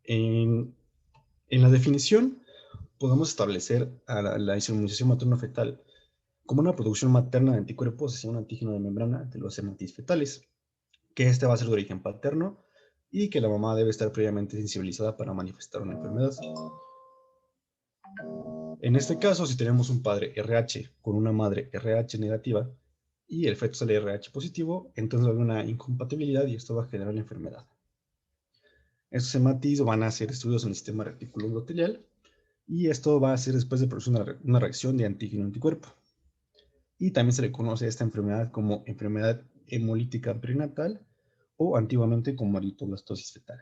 En, en la definición, podemos establecer a la inmunización materno-fetal como una producción materna de anticuerpos hacia un antígeno de membrana de los hematis fetales, que este va a ser de origen paterno y que la mamá debe estar previamente sensibilizada para manifestar una enfermedad. En este caso, si tenemos un padre RH con una madre RH negativa y el feto sale RH positivo, entonces va a haber una incompatibilidad y esto va a generar la enfermedad. Estos hematis van a ser estudiados en el sistema retículo endotelial y esto va a ser después de producir una reacción de antígeno-anticuerpo. Y también se le conoce a esta enfermedad como enfermedad hemolítica perinatal o antiguamente como eritoblastosis fetal.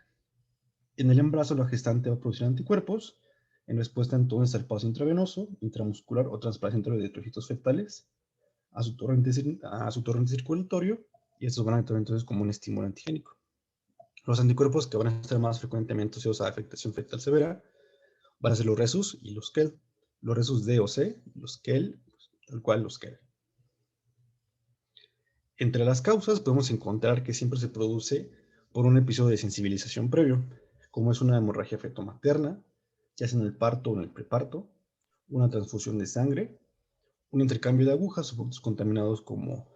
En el embarazo, la gestante va a producir anticuerpos en respuesta entonces al paso intravenoso, intramuscular o transplacentario de trocitos fetales a su torrente circulatorio, y estos van a actuar entonces como un estímulo antigénico. Los anticuerpos que van a estar más frecuentemente asociados a afectación fetal severa van a ser los RESUS y los KEL. Los RESUS D o C, los KEL, tal cual los KEL. Entre las causas podemos encontrar que siempre se produce por un episodio de sensibilización previo, como es una hemorragia fetomaterna, ya sea en el parto o en el preparto, una transfusión de sangre, un intercambio de agujas o productos contaminados como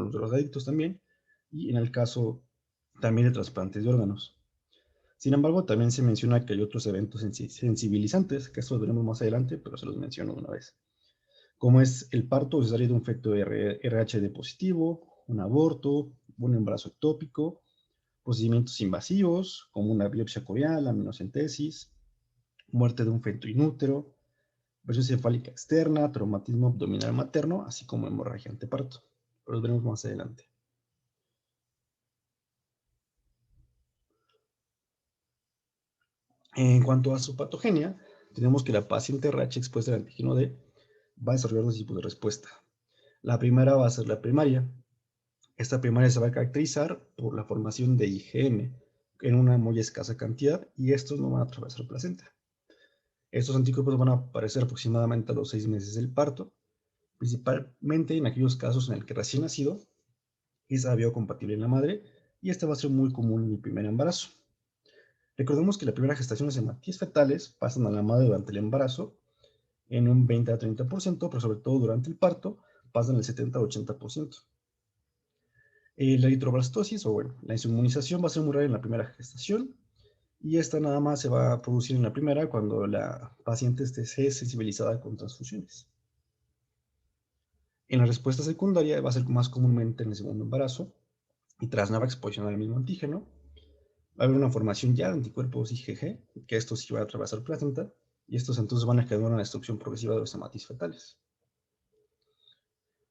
los drogadictos también, y en el caso también de trasplantes de órganos. Sin embargo, también se menciona que hay otros eventos sensibilizantes, que esto lo veremos más adelante, pero se los menciono de una vez, como es el parto o cesárea de un feto RHD positivo, un aborto, un embarazo ectópico, procedimientos invasivos, como una biopsia coreal, aminocentesis, muerte de un feto inútero, presión cefálica externa, traumatismo abdominal materno, así como hemorragia anteparto. Pero los veremos más adelante. En cuanto a su patogenia, tenemos que la paciente RH expuesta al antígeno D va a desarrollar dos tipos de respuesta. La primera va a ser la primaria. Esta primaria se va a caracterizar por la formación de IgM en una muy escasa cantidad y estos no van a atravesar placenta. Estos anticuerpos van a aparecer aproximadamente a los 6 meses del parto, principalmente en aquellos casos en el que recién nacido es biocompatible en la madre y este va a ser muy común en el primer embarazo. Recordemos que la primera gestación de hematíes fetales pasan a la madre durante el embarazo en un 20 a 30%, pero sobre todo durante el parto pasan el 70 a 80%. La eritroblastosis, o bueno, la inmunización va a ser muy rara en la primera gestación y esta nada más se va a producir en la primera cuando la paciente esté sensibilizada con transfusiones. En la respuesta secundaria va a ser más comúnmente en el segundo embarazo y tras nueva exposición al mismo antígeno, va a haber una formación ya de anticuerpos IgG, que estos sí van a atravesar placenta, y estos entonces van a generar una destrucción progresiva de los hematis fetales.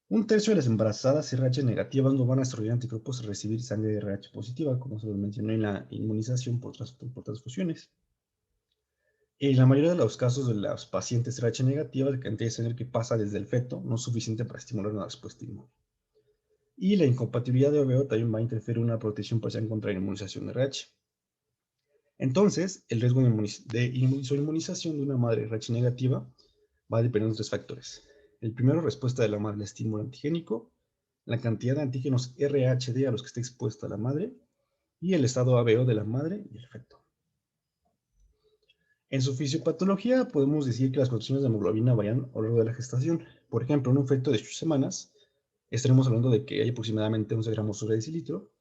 Un tercio de las embarazadas RH negativas no van a desarrollar anticuerpos al recibir sangre RH positiva, como se los mencioné en la inmunización por transfusiones. En la mayoría de los casos de las pacientes RH negativas, la cantidad de sangre que pasa desde el feto no es suficiente para estimular una respuesta inmune. Y la incompatibilidad de OVO también va a interferir en una protección parcial contra la inmunización de RH. Entonces, el riesgo de su inmunización de una madre RH negativa va a depender de tres factores. El primero, respuesta de la madre al estímulo antigénico, la cantidad de antígenos RHD a los que está expuesta la madre y el estado ABO de la madre y el feto. En su fisiopatología podemos decir que las condiciones de hemoglobina varían a lo largo de la gestación. Por ejemplo, en un feto de 8 semanas estaremos hablando de que hay aproximadamente 11 gramos sobre decilitro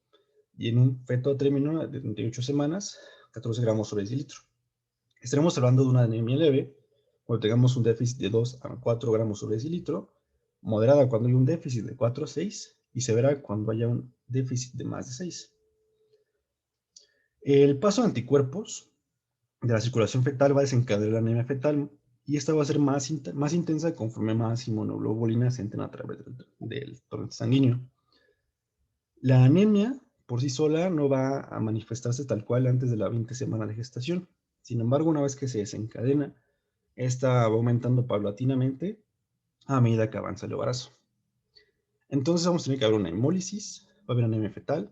y en un feto a término de 38 semanas 14 gramos sobre decilitro. Estaremos hablando de una anemia leve cuando tengamos un déficit de 2 a 4 gramos sobre decilitro, moderada cuando hay un déficit de 4 a 6 y severa cuando haya un déficit de más de 6. El paso de anticuerpos de la circulación fetal va a desencadenar la anemia fetal y esta va a ser más intensa conforme más inmunoglobulinas entren a través del torrente sanguíneo. La anemia por sí sola no va a manifestarse tal cual antes de la 20 semana de gestación. Sin embargo, una vez que se desencadena, esta va aumentando paulatinamente a medida que avanza el embarazo. Entonces vamos a tener que haber una hemólisis, va a haber anemia fetal.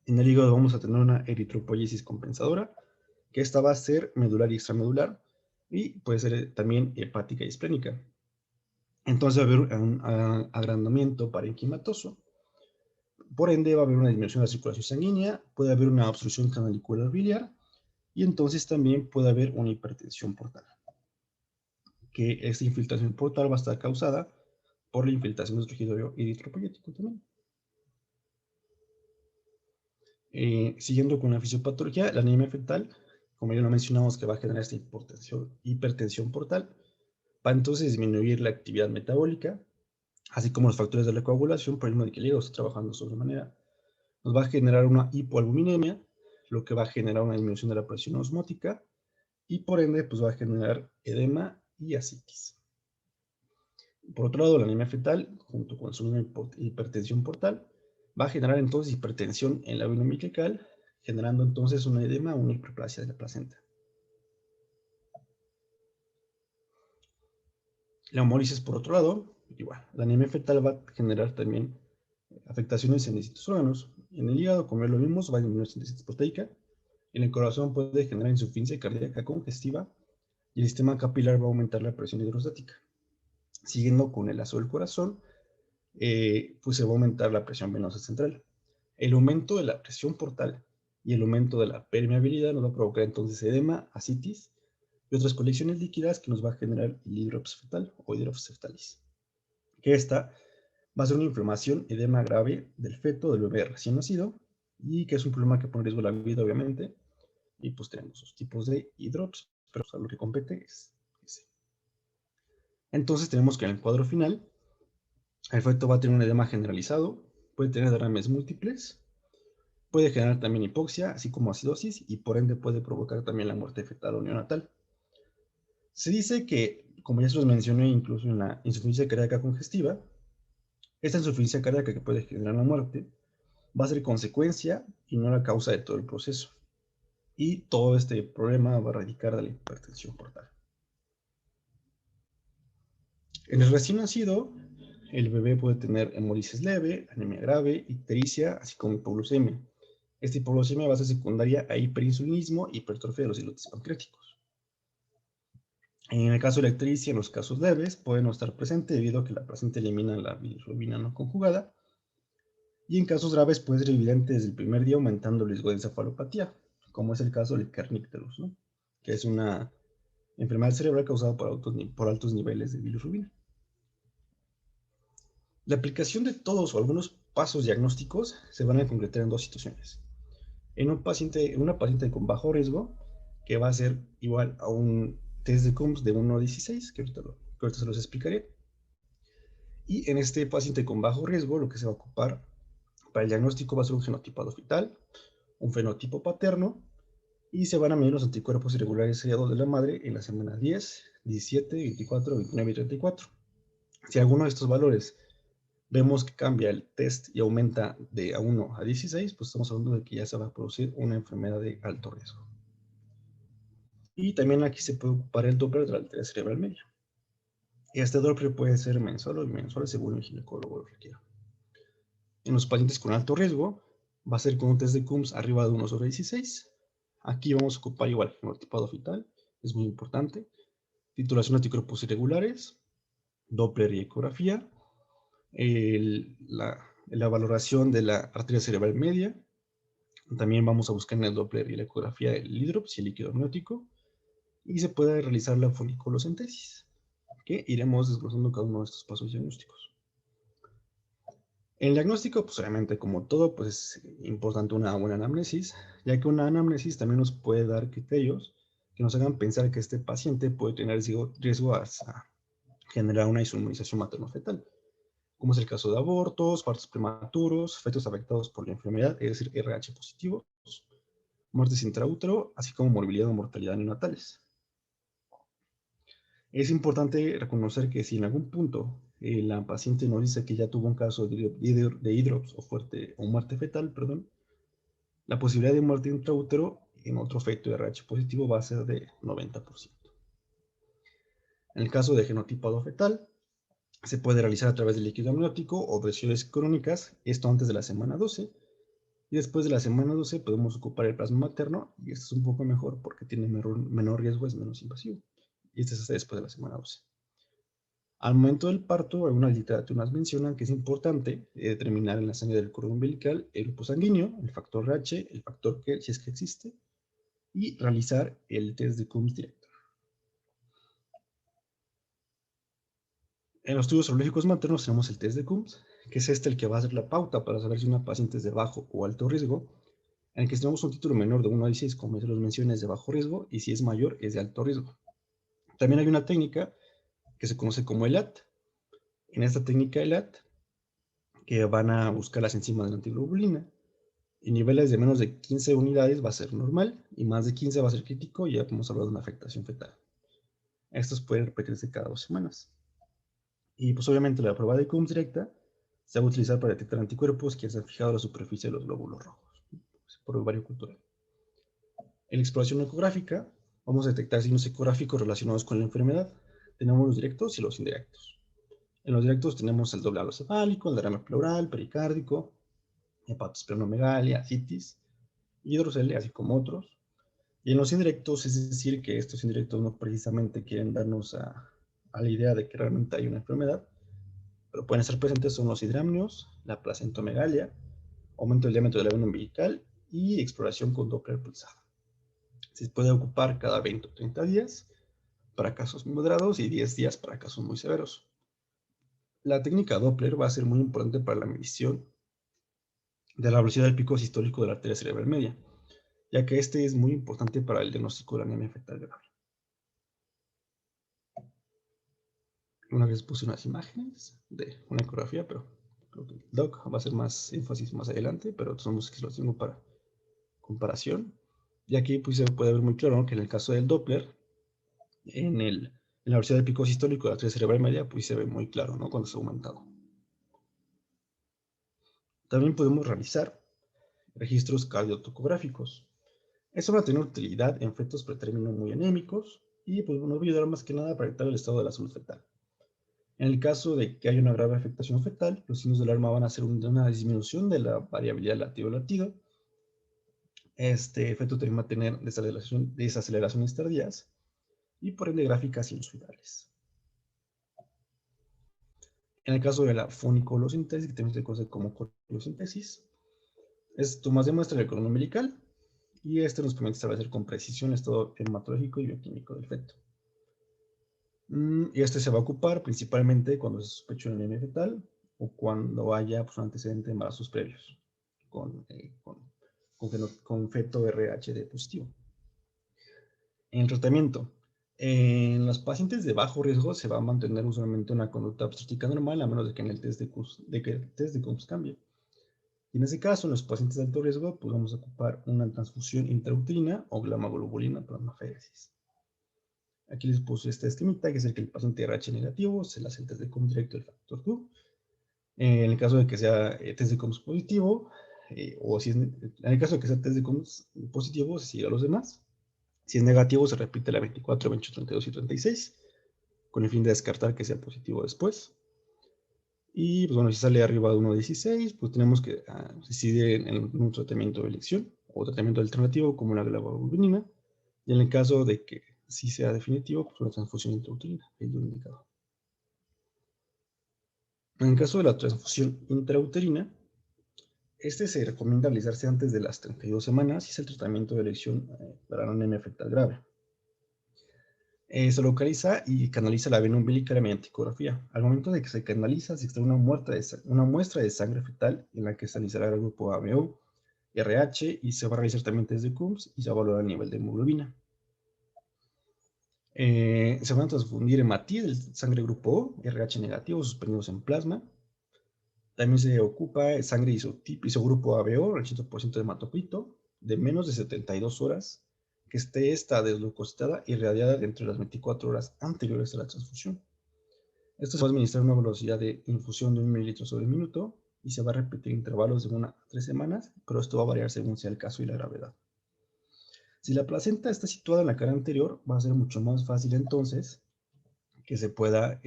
En el hígado vamos a tener una eritropoyesis compensadora, que esta va a ser medular y extramedular, y puede ser también hepática y esplénica. Entonces va a haber un agrandamiento parenquimatoso. Por ende, va a haber una disminución de la circulación sanguínea, puede haber una obstrucción canalicular biliar, y entonces también puede haber una hipertensión portal, que esta infiltración portal va a estar causada por la infiltración del tejido eritropoyético también. Siguiendo con la fisiopatología, la anemia fetal, como ya lo mencionamos, que va a generar esta hipertensión portal, va entonces a disminuir la actividad metabólica, así como los factores de la coagulación, por el mismo de que el hígado está trabajando sobremanera. Nos va a generar una hipoalbuminemia, lo que va a generar una disminución de la presión osmótica, y por ende pues va a generar edema y ascitis. Por otro lado, la anemia fetal, junto con su hipertensión portal, va a generar entonces hipertensión en la vena umbilical, generando entonces un edema o una hiperplasia de la placenta. La hemólisis, por otro lado, igual, la anemia fetal va a generar también afectaciones en distintos órganos. En el hígado, como ya lo vimos, va a disminuir la síntesis proteica. En el corazón puede generar insuficiencia cardíaca congestiva y el sistema capilar va a aumentar la presión hidrostática. Siguiendo con el lazo del corazón, pues se va a aumentar la presión venosa central. El aumento de la presión portal y el aumento de la permeabilidad nos va a provocar entonces edema, ascitis y otras colecciones líquidas que nos va a generar el hidrops fetal o hidroceptalis. Que esta va a ser una inflamación, edema grave del feto, del bebé recién nacido, y que es un problema que pone en riesgo la vida, obviamente. Y pues tenemos los tipos de hidrops, pero lo que compete es ese. Entonces tenemos que en el cuadro final, el feto va a tener un edema generalizado, puede tener derrames múltiples, puede generar también hipoxia, así como acidosis, y por ende puede provocar también la muerte fetal o neonatal. Se dice que, como ya se los mencioné incluso en la insuficiencia cardíaca congestiva, esta insuficiencia cardíaca que puede generar la muerte va a ser consecuencia y no la causa de todo el proceso. Y todo este problema va a radicar de la hipertensión portal. En el recién nacido, el bebé puede tener hemólisis leve, anemia grave, ictericia, así como hipoglucemia. Esta hipoglucemia va a ser secundaria a hiperinsulinismo y hipertrofia de los islotes pancreáticos. En el caso de la ictericia, en los casos leves, puede no estar presente debido a que la placenta elimina la bilirrubina no conjugada. Y en casos graves puede ser evidente desde el primer día, aumentando el riesgo de encefalopatía, como es el caso del Kernicterus, ¿no? Que es una enfermedad cerebral causada por altos niveles de bilirrubina. La aplicación de todos o algunos pasos diagnósticos se van a concretar en dos situaciones. En una paciente con bajo riesgo, que va a ser igual a un test de Coombs de 1 a 16, que ahorita se los explicaré. Y en este paciente con bajo riesgo, lo que se va a ocupar para el diagnóstico va a ser un genotipado fetal, un fenotipo paterno, y se van a medir los anticuerpos irregulares seriados de la madre en las semanas 10, 17, 24, 29 y 34. Si alguno de estos valores vemos que cambia el test y aumenta de a 1 a 16, pues estamos hablando de que ya se va a producir una enfermedad de alto riesgo. Y también aquí se puede ocupar el Doppler de la arteria cerebral media. Este Doppler puede ser mensual o bimensual según el ginecólogo lo requiera. En los pacientes con alto riesgo, va a ser con un test de Coombs arriba de 1 sobre 16. Aquí vamos a ocupar igual el genotipado fetal, es muy importante. Titulación de anticuerpos irregulares, Doppler y ecografía, la valoración de la arteria cerebral media. También vamos a buscar en el Doppler y la ecografía el hidrops y el líquido amniótico. Y se puede realizar la foliculocentesis, que iremos desglosando cada uno de estos pasos diagnósticos. En el diagnóstico, pues obviamente como todo, pues es importante una buena anamnesis, ya que una anamnesis también nos puede dar criterios que nos hagan pensar que este paciente puede tener riesgo a generar una inmunización materno-fetal, como es el caso de abortos, partos prematuros, fetos afectados por la enfermedad, es decir, RH positivos, muertes intraútero, así como morbilidad o mortalidad neonatales. Es importante reconocer que si en algún punto la paciente nos dice que ya tuvo un caso de hidrops o muerte fetal, perdón, la posibilidad de muerte intraútero en otro feto de RH positivo va a ser de 90%. En el caso de genotipado fetal, se puede realizar a través del líquido amniótico o presiones crónicas, esto antes de la semana 12, y después de la semana 12 podemos ocupar el plasma materno, y esto es un poco mejor porque tiene menor riesgo, es menos invasivo, y este es hasta después de la semana 12. Al momento del parto, algunas literaturas mencionan que es importante determinar en la sangre del cordón umbilical el grupo sanguíneo, el factor RH, el factor K, si es que existe, y realizar el test de Coombs directo. En los estudios serológicos maternos tenemos el test de Coombs, que es el que va a ser la pauta para saber si una paciente es de bajo o alto riesgo, en el que si tenemos un título menor de 1 a 16, como se los mencioné, es de bajo riesgo, y si es mayor, es de alto riesgo. También hay una técnica que se conoce como ELAT. En esta técnica ELAT, que van a buscar las enzimas de la antiglobulina, en niveles de menos de 15 unidades va a ser normal, y más de 15 va a ser crítico, y ya podemos hablar de una afectación fetal. Estos pueden repetirse cada 2 semanas. Y pues obviamente la prueba de Coombs directa se va a utilizar para detectar anticuerpos que se han fijado a la superficie de los glóbulos rojos, por ovario cultural. En la exploración ecográfica vamos a detectar signos ecográficos relacionados con la enfermedad. Tenemos los directos y los indirectos. En los directos tenemos el doble halo cefálico, el derrame pleural, pericárdico, hepatosplenomegalia, citis, hidrocele, así como otros. Y en los indirectos, es decir, que estos indirectos no precisamente quieren darnos a la idea de que realmente hay una enfermedad, pero pueden estar presentes son los hidramnios, la placentomegalia, aumento del diámetro de la vena umbilical y exploración con Doppler pulsado. Se puede ocupar cada 20 o 30 días para casos moderados y 10 días para casos muy severos. La técnica Doppler va a ser muy importante para la medición de la velocidad del pico sistólico de la arteria cerebral media, ya que este es muy importante para el diagnóstico de la anemia fetal grave. Una vez puse unas imágenes de una ecografía, pero creo que el doc va a hacer más énfasis más adelante, pero somos que los tengo para comparación. Y aquí pues, se puede ver muy claro, ¿no?, que en el caso del Doppler, en la velocidad del pico sistólico de la arteria cerebral media, pues se ve muy claro, ¿no?, cuando está aumentado. También podemos realizar registros cardiotocográficos. Eso va a tener utilidad en fetos pretérmino muy anémicos y pues nos va a ayudar más que nada para detectar el estado de la salud fetal. En el caso de que haya una grave afectación fetal, los signos de alarma van a ser una disminución de la variabilidad latido-latido. Este feto también va a tener desaceleraciones tardías y por ende gráficas sinusoidales. En el caso de la fonicolosíntesis, que también se conoce como coriosíntesis, esto más demuestra el cordón umbilical y este nos permite establecer con precisión el estado hematológico y bioquímico del feto. Y este se va a ocupar principalmente cuando se sospecha una anemia fetal o cuando haya pues, un antecedente de embarazos previos con feto RH positivo. En el tratamiento, en los pacientes de bajo riesgo se va a mantener usualmente una conducta obstétrica normal, a menos de que en el test de Coombs cambie. Y en ese caso, en los pacientes de alto riesgo, pues vamos a ocupar una transfusión intrauterina o glamaglobulina plasmaféresis. Aquí les puse esta esquemita, que es el que el paciente RH negativo se le hace el test de Coombs directo del factor 2. En el caso de que sea test de Coombs positivo, o si es, en el caso de que sea test de Coombs positivo, se sigue a los demás. Si es negativo, se repite la 24, 28, 32 y 36, con el fin de descartar que sea positivo después. Y pues bueno, si sale arriba de 1.16, pues tenemos que decidir en un tratamiento de elección o tratamiento alternativo como la glabulina. Y en el caso de que sí sea definitivo, pues una transfusión intrauterina es lo indicado. En el caso de la transfusión intrauterina, este se recomienda realizarse antes de las 32 semanas y es el tratamiento de elección para una anemia fetal grave. Se localiza y canaliza la vena umbilical mediante ecografía. Al momento de que se canaliza, se extrae una muestra de sangre fetal en la que se analizará el grupo ABO, RH y se va a realizar también test de Coombs y se va a valorar el nivel de hemoglobina. Se van a transfundir hematíes del sangre grupo O, RH negativo, suspendidos en plasma. También se ocupa sangre isogrupo ABO, el 100% de hematocrito, de menos de 72 horas, que esté esta desleucocitada y irradiada dentro de las 24 horas anteriores a la transfusión. Esto se va a administrar a una velocidad de infusión de 1 mililitro sobre minuto y se va a repetir en intervalos de 1 a 3 semanas, pero esto va a variar según sea el caso y la gravedad. Si la placenta está situada en la cara anterior, va a ser mucho más fácil entonces que se pueda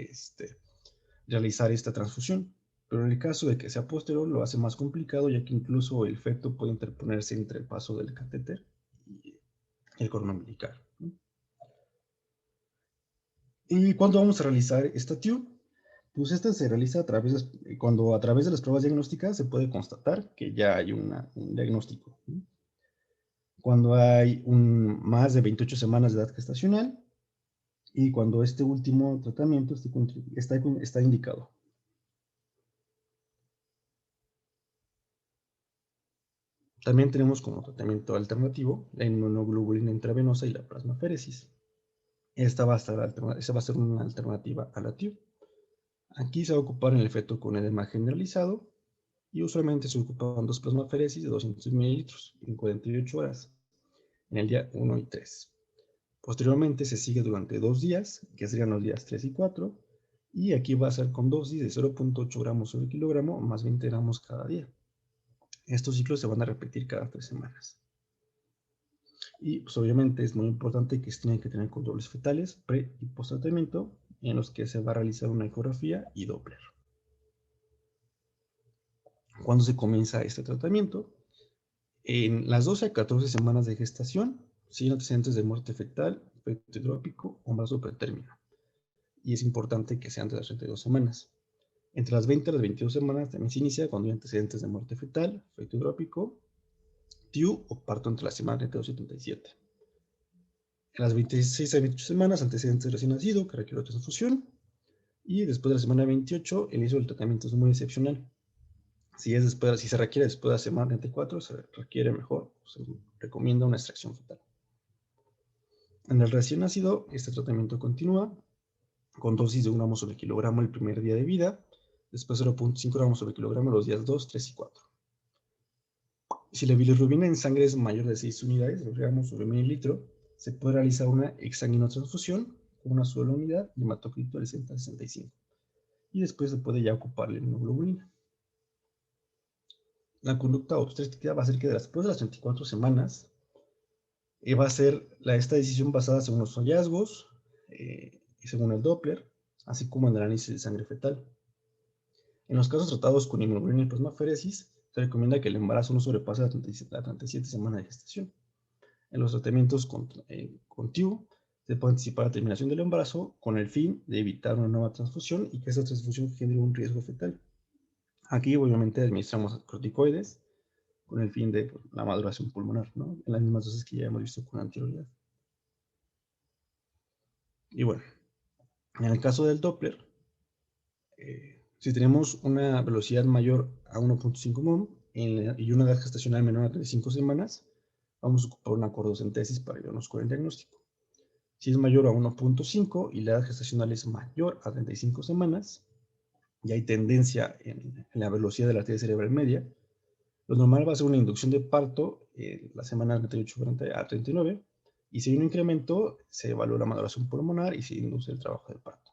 realizar esta transfusión. Pero en el caso de que sea posterior, lo hace más complicado, ya que incluso el feto puede interponerse entre el paso del catéter y el cordón umbilical. ¿Y cuándo vamos a realizar esta TIU? Pues esta se realiza cuando a través de las pruebas diagnósticas se puede constatar que ya hay un diagnóstico. cuando hay más de 28 semanas de edad gestacional y cuando este último tratamiento está indicado. También tenemos como tratamiento alternativo la inmunoglobulina intravenosa y la plasmaféresis. Esta va a ser una alternativa a la TIU. Aquí se va a ocupar en el feto con edema generalizado y usualmente se ocupan 2 plasmaféresis de 200 mililitros en 48 horas en el día 1 y 3. Posteriormente se sigue durante 2 días, que serían los días 3 y 4, y aquí va a ser con dosis de 0.8 gramos sobre kilogramo más 20 gramos cada día. Estos ciclos se van a repetir cada 3 semanas. Y pues obviamente es muy importante que se tienen que tener controles fetales pre y post tratamiento en los que se va a realizar una ecografía y Doppler. ¿Cuándo se comienza este tratamiento? En las 12 a 14 semanas de gestación, sin antecedentes de muerte fetal, feto hidrópico o embarazo pretérmino. Y es importante que sea antes de las 32 semanas. Entre las 20 a las 22 semanas también se inicia cuando hay antecedentes de muerte fetal, feto hidrópico, TIU o parto entre la semana 32 y 37. En las 26 a 28 semanas, antecedentes de recién nacido que requiere transfusión. Y después de la semana 28, el inicio del tratamiento es muy excepcional. Si se requiere después de la semana 34, se requiere mejor, se recomienda una extracción fetal. En el recién nacido, este tratamiento continúa con dosis de 1 gramo sobre kilogramo el primer día de vida, después 0.5 gramos sobre kilogramo los días 2, 3 y 4. Si la bilirrubina en sangre es mayor de 6 unidades, gramos sobre mililitro, se puede realizar una exsanguinotransfusión con una sola unidad de hematocrito del 60-65. Y después se puede ya ocupar la inmunoglobulina. La conducta obstétrica va a ser que después de las 24 semanas va a ser esta decisión basada según los hallazgos y según el Doppler, así como en el análisis de sangre fetal. En los casos tratados con inmunoglobulina y plasmaféresis, se recomienda que el embarazo no sobrepase la 37 semana de gestación. En los tratamientos con TIU, se puede anticipar la terminación del embarazo con el fin de evitar una nueva transfusión y que esa transfusión genere un riesgo fetal. Aquí, obviamente, administramos corticoides con el fin de la maduración pulmonar, ¿no? En las mismas dosis que ya hemos visto con anterioridad. Y bueno, en el caso del Doppler, si tenemos una velocidad mayor a 1.5 mol y una edad gestacional menor a 35 semanas, vamos a ocupar una cordocentesis para ayudarnos con el diagnóstico. Si es mayor a 1.5 y la edad gestacional es mayor a 35 semanas, y hay tendencia en la velocidad de la arteria cerebral media, lo normal va a ser una inducción de parto en la semana 38 a 39, y si hay un incremento, se evalúa la maduración pulmonar y se induce el trabajo de parto.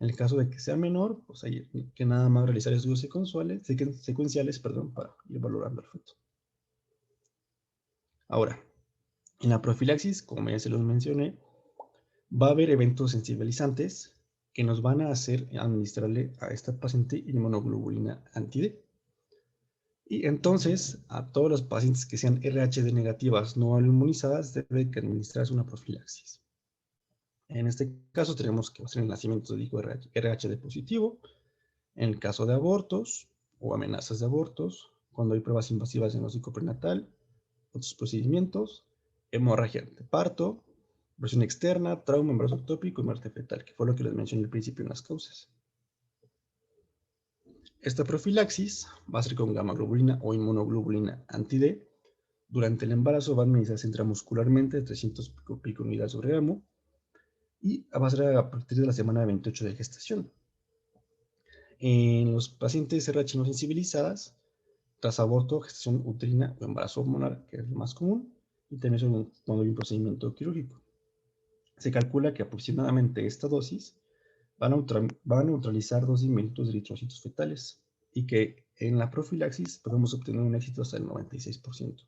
En el caso de que sea menor, pues hay que nada más realizar estudios secuenciales para ir valorando el feto. Ahora, en la profilaxis, como ya se los mencioné, va a haber eventos sensibilizantes que nos van a hacer administrarle a esta paciente inmunoglobulina anti-D. Y entonces, a todos los pacientes que sean RHD negativas no inmunizadas, debe administrarse una profilaxis. En este caso, tenemos que hacer el nacimiento de hijo RHD positivo. En el caso de abortos o amenazas de abortos, cuando hay pruebas invasivas de diagnóstico prenatal, otros procedimientos, hemorragia de parto, versión externa, trauma, embarazo ectópico y muerte fetal, que fue lo que les mencioné al principio en las causas. Esta profilaxis va a ser con gamma-globulina o inmunoglobulina anti-D. Durante el embarazo va a administrarse intramuscularmente 300 picounidades sobre gramo y va a ser a partir de la semana 28 de gestación. En los pacientes RH no sensibilizadas, tras aborto, gestación uterina o embarazo hormonal, que es lo más común, y también cuando hay un procedimiento quirúrgico. Se calcula que aproximadamente esta dosis va a neutralizar 2 mililitros de eritrocitos fetales y que en la profilaxis podemos obtener un éxito hasta el 96%.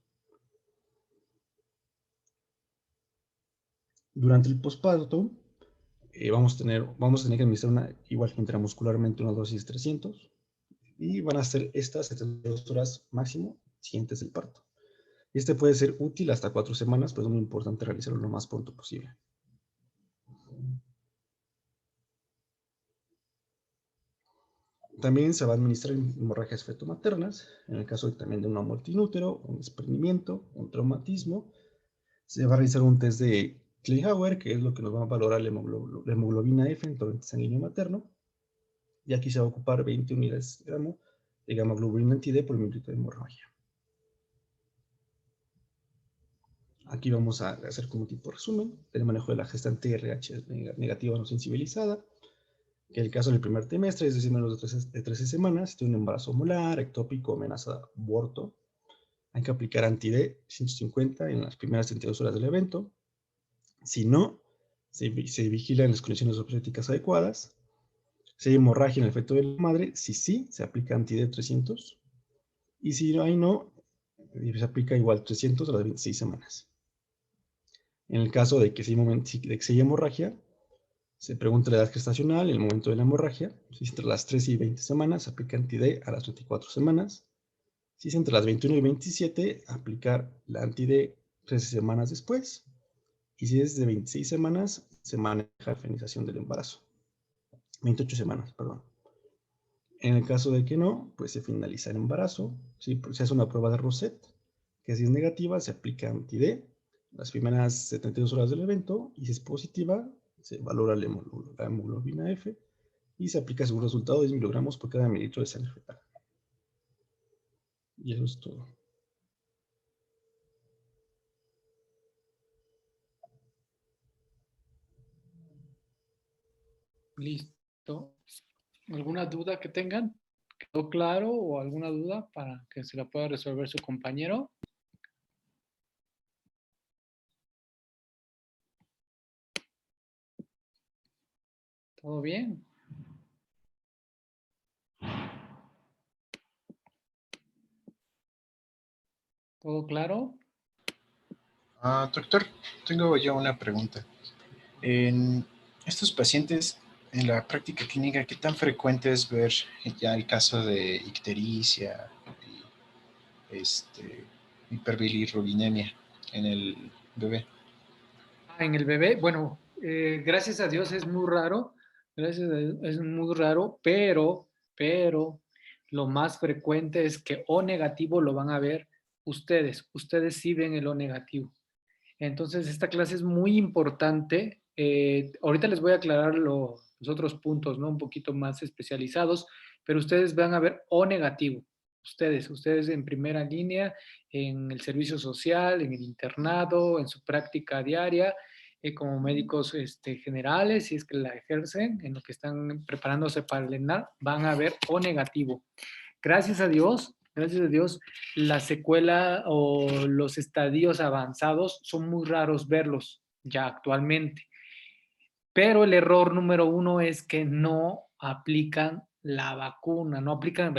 Durante el posparto, vamos a tener que administrar igual intramuscularmente una dosis de 300 y van a ser estas 72 horas máximo siguientes del parto. Este puede ser útil hasta 4 semanas, pero es muy importante realizarlo lo más pronto posible. También se va a administrar hemorragias fetomaternas, en el caso también de una muerte inútero, un desprendimiento, un traumatismo. Se va a realizar un test de Kleihauer, que es lo que nos va a valorar la hemoglobina F en torrente sanguíneo materno. Y aquí se va a ocupar 20 unidades de gramo de gamma globulina anti-D por mililitro de hemorragia. Aquí vamos a hacer como tipo resumen el manejo de la gestante RH negativa no sensibilizada, que en el caso del primer trimestre, es decir, menos de 13 semanas, tiene un embarazo molar, ectópico, amenaza de aborto. Hay que aplicar anti-D 150 en las primeras 32 horas del evento. Si no, se vigila en las condiciones obstétricas adecuadas. Si hay hemorragia en el feto de la madre, si sí, se aplica anti-D 300. Y si no hay no, se aplica igual 300 a las 26 semanas. En el caso de que, de que se haya hemorragia, se pregunta la edad gestacional, el momento de la hemorragia. Si es entre las 3 y 20 semanas, aplica anti-D a las 24 semanas. Si es entre las 21 y 27, aplicar la anti-D 13 semanas después. Y si es de 26 semanas, se maneja la feminización del embarazo. 28 semanas, perdón. En el caso de que no, pues se finaliza el embarazo. Si se hace una prueba de Roset, que si es negativa, se aplica anti-D las primeras 72 horas del evento, y si es positiva, se valora la hemoglobina F y se aplica según resultado de 10 miligramos por cada mililitro de sangre fetal. Y eso es todo. Listo. ¿Alguna duda que tengan? ¿Quedó claro o alguna duda para que se la pueda resolver su compañero? ¿Todo bien? ¿Todo claro? Doctor, tengo yo una pregunta. En estos pacientes, en la práctica clínica, ¿qué tan frecuente es ver ya el caso de ictericia y hiperbilirrubinemia en el bebé? En el bebé, bueno, gracias a Dios es muy raro, gracias a Dios es muy raro, pero lo más frecuente es que O negativo lo van a ver ustedes sí ven el O negativo. Entonces, esta clase es muy importante. Ahorita les voy a aclarar los otros puntos, ¿no? Un poquito más especializados, pero ustedes van a ver O negativo. Ustedes en primera línea, en el servicio social, en el internado, en su práctica diaria, como médicos generales, si es que la ejercen, en lo que están preparándose para el ENAR, van a ver O negativo. Gracias a Dios, la secuela o los estadios avanzados son muy raros verlos ya actualmente. Pero el error número uno es que no aplican la vacuna, no aplican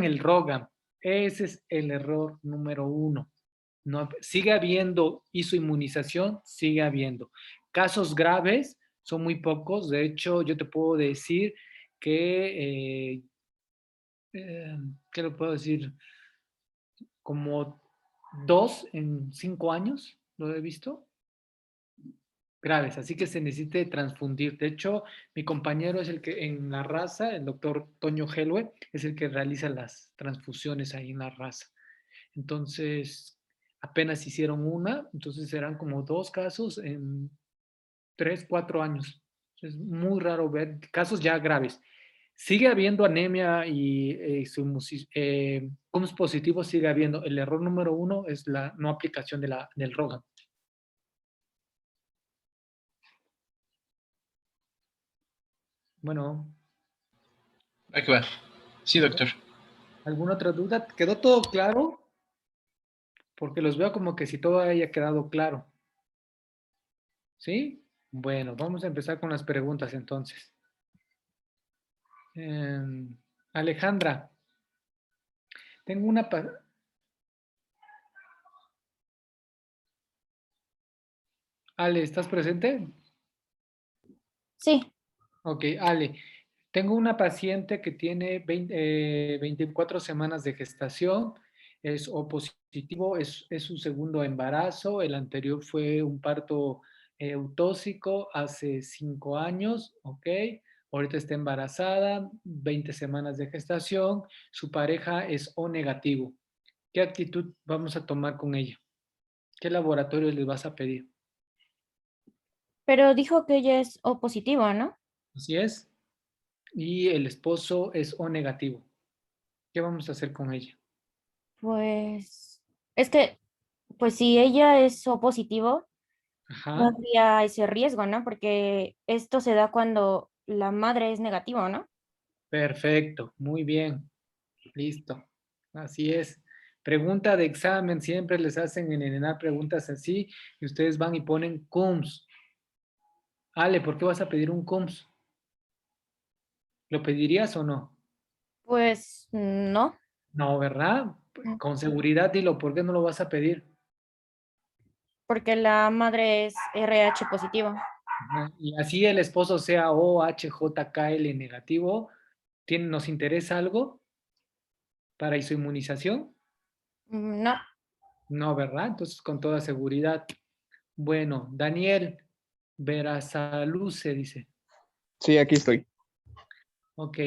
el ROGAM. Ese es el error número uno. No, sigue habiendo isoinmunización, sigue habiendo. Casos graves son muy pocos. De hecho, yo te puedo decir que ¿qué le puedo decir? Como 2 en 5 años, lo he visto, graves, así que se necesita transfundir. De hecho, mi compañero es el que en la raza, el doctor Toño Helwe, es el que realiza las transfusiones ahí en la raza. Entonces, apenas hicieron una, entonces serán como 2 casos en 3, 4 años. Es muy raro ver casos ya graves. Sigue habiendo anemia y positivos sigue habiendo. El error número uno es la no aplicación del ROGAM. Bueno, Ahí va. Sí, doctor. ¿alguna otra duda? ¿Quedó todo claro? Porque los veo como que si todo haya quedado claro. ¿Sí? Bueno, vamos a empezar con las preguntas entonces. Eh, Alejandra, tengo una... Ale, ¿estás presente? Sí, Ok, Ale, tengo una paciente que tiene 24 semanas de gestación, es O positivo, es su segundo embarazo, el anterior fue un parto eutóxico hace 5 años, ok, ahorita está embarazada, 20 semanas de gestación, su pareja es O negativo. ¿Qué actitud vamos a tomar con ella? ¿Qué laboratorios les vas a pedir? Pero dijo que ella es O positivo, ¿no? Así es. Y el esposo es O negativo. ¿Qué vamos a hacer con ella? Pues es que, pues si ella es O positivo, no Ajá. habría ese riesgo, ¿no? Porque esto se da cuando la madre es negativo, ¿no? Perfecto. Muy bien. Listo. Así es. Pregunta de examen. Siempre les hacen en ENENA preguntas así y ustedes van y ponen CUMS. Ale, ¿por qué vas a pedir un CUMS? ¿Lo pedirías o no? Pues no, No, ¿verdad? Con seguridad dilo, ¿por qué no lo vas a pedir? porque la madre es RH positivo. Ajá. Y así el esposo sea OHJKL negativo, ¿nos interesa algo para su inmunización? No, No, ¿verdad? Entonces, con toda seguridad. Bueno, Daniel Verasaluce dice. Sí, aquí estoy. Ok,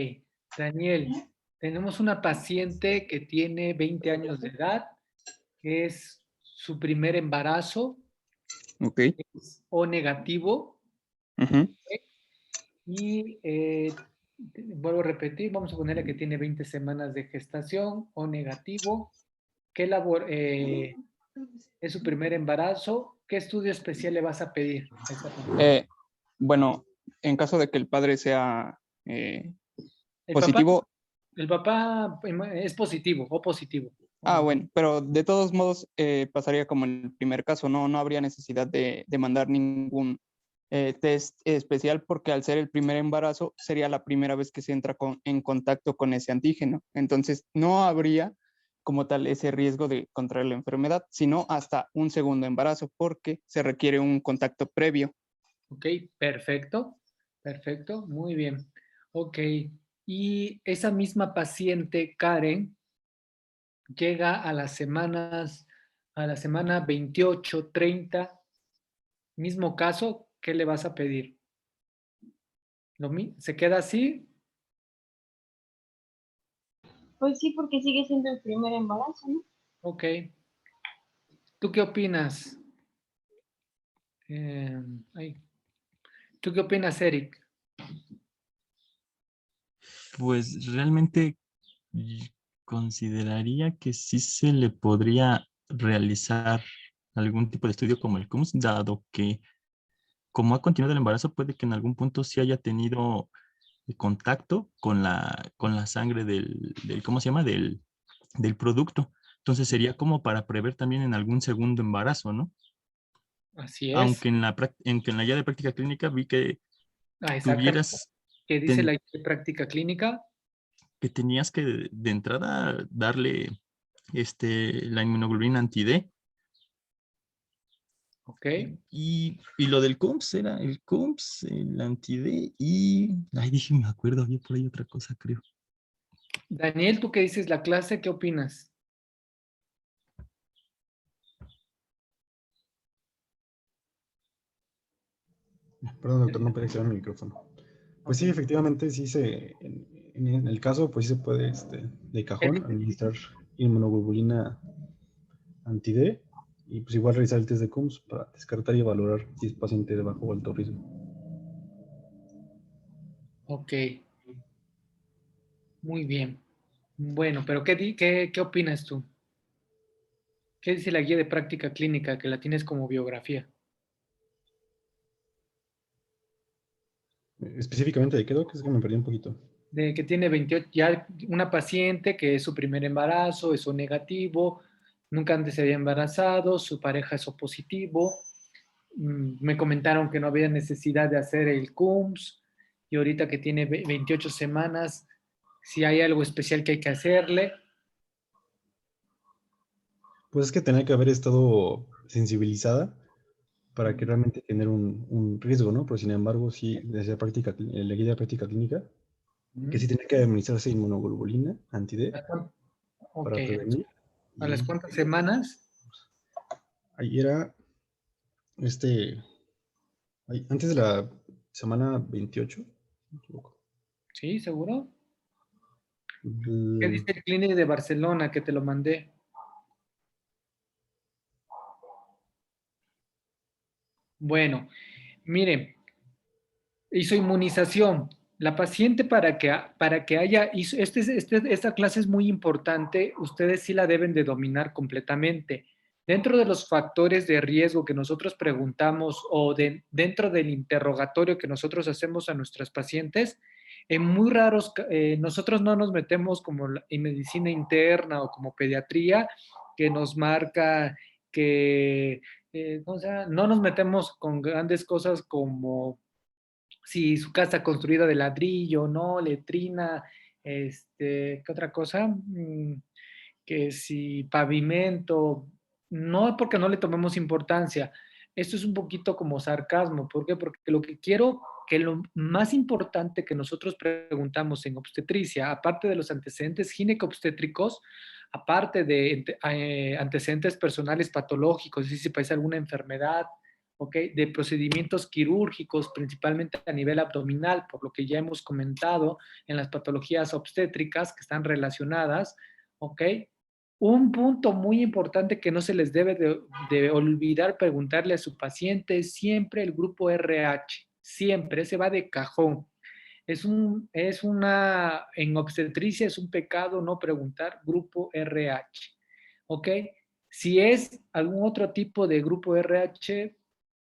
Daniel, tenemos una paciente que tiene 20 años de edad, que es su primer embarazo, Ok. es O negativo, Ujú. y vuelvo a repetir, vamos a ponerle que tiene 20 semanas de gestación, O negativo. ¿Qué es su primer embarazo? ¿Qué estudio especial le vas a pedir a esa paciente? Eh, bueno, en caso de que el padre sea El papá, positivo, el papá es positivo, O positivo. bueno, pero de todos modos pasaría como en el primer caso, no, no habría necesidad de mandar ningún test especial porque al ser el primer embarazo sería la primera vez que se entra en contacto con ese antígeno. Entonces no habría como tal ese riesgo de contraer la enfermedad, sino hasta un segundo embarazo porque se requiere un contacto previo. Ok, perfecto, perfecto, muy bien. Ok, y esa misma paciente, Karen, llega a la semana 28, 30, mismo caso, ¿qué le vas a pedir? ¿Se queda así? Pues sí, porque sigue siendo el primer embarazo, ¿no? Ok. ¿Tú qué opinas? Ay, ¿tú qué opinas, Eric? Pues realmente consideraría que sí se le podría realizar algún tipo de estudio como el CUMS, dado que como ha continuado el embarazo, puede que en algún punto sí haya tenido contacto con la sangre ¿cómo se llama? Del producto. Entonces sería como para prever también en algún segundo embarazo, ¿no? Así es. Aunque en la guía de práctica clínica vi que Ah, exactamente. tuvieras, ¿Qué dice la ten- guía de práctica clínica? que tenías que de entrada darle la inmunoglobulina anti-D. Ok. Y lo del CUMS era el CUMS, el anti-D ay, dije, me acuerdo, había por ahí otra cosa, creo. Daniel, ¿tú qué dices la clase? ¿Qué opinas? Perdón, doctor, no puede activar mi micrófono. Pues Ok. sí, efectivamente, en el caso, pues sí se puede, de cajón, administrar inmunoglobulina anti-D y pues igual realizar el test de CUMS para descartar y valorar si es paciente de bajo o alto riesgo. Ok, muy bien. Bueno, pero ¿qué opinas tú? ¿Qué dice la guía de práctica clínica que la tienes como biografía? Específicamente de qué, doc, es que me perdí un poquito. De que tiene 28, ya una paciente que es su primer embarazo, es O negativo, nunca antes se había embarazado, su pareja es O positivo. Me comentaron que no había necesidad de hacer el CUMS y ahorita que tiene 28 semanas, si hay algo especial que hay que hacerle. Pues es que tenía que haber estado sensibilizada para que Mm, realmente tener un riesgo, ¿no? Pero sin embargo, sí, desde la guía de práctica clínica, que sí mm. tenía que administrarse inmunoglobulina anti-D Ok, para prevenir. ¿a las Y cuántas semanas? ahí era, este, antes de la semana 28, no me equivoco. ¿Sí? ¿Seguro? ¿Qué El- dice el Clínic de Barcelona que te lo mandé? Bueno, miren, isoinmunización. La paciente para que haya, esta clase es muy importante, ustedes sí la deben de dominar completamente. Dentro de los factores de riesgo que nosotros preguntamos o dentro del interrogatorio que nosotros hacemos a nuestras pacientes, en muy raros, nosotros no nos metemos como en medicina interna o como pediatría, que nos marca que, o sea, no nos metemos con grandes cosas como si su casa construida de ladrillo, ¿no? Letrina, ¿qué otra cosa? Que si pavimento, no porque no le tomemos importancia. Esto es un poquito como sarcasmo. ¿Por qué? Porque lo que quiero, que lo más importante que nosotros preguntamos en obstetricia, aparte de los antecedentes ginecobstétricos, aparte de antecedentes personales patológicos, si padece alguna enfermedad, ¿ok? De procedimientos quirúrgicos, principalmente a nivel abdominal, por lo que ya hemos comentado en las patologías obstétricas que están relacionadas, ¿ok? Un punto muy importante que no se les debe de olvidar preguntarle a su paciente es siempre el grupo RH, siempre, ese va de cajón. En obstetricia es un pecado no preguntar grupo RH, ¿ok? Si es algún otro tipo de grupo RH,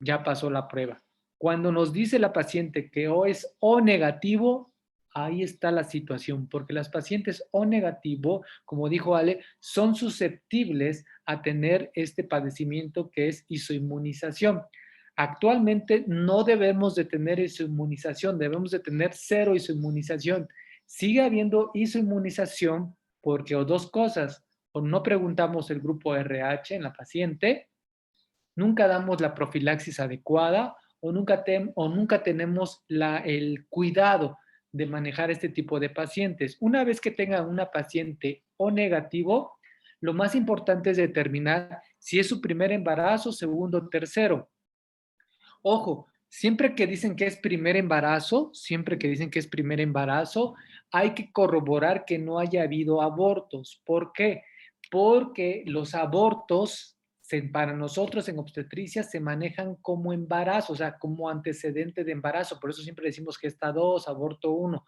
ya pasó la prueba. Cuando nos dice la paciente que O es O negativo, ahí está la situación, porque las pacientes O negativo, como dijo Ale, son susceptibles a tener este padecimiento que es isoinmunización. Actualmente no debemos de tener isoinmunización, debemos de tener cero isoinmunización. Sigue habiendo isoinmunización porque o dos cosas, o no preguntamos el grupo RH en la paciente, nunca damos la profilaxis adecuada o nunca tenemos el cuidado de manejar este tipo de pacientes. Una vez que tengan una paciente O negativo, lo más importante es determinar si es su primer embarazo, segundo o tercero. Ojo, siempre que dicen que es primer embarazo, siempre que dicen que es primer embarazo, hay que corroborar que no haya habido abortos. ¿Por qué? Porque los abortos para nosotros en obstetricia se manejan como embarazo, o sea, como antecedente de embarazo. Por eso siempre decimos gesta 2, aborto 1.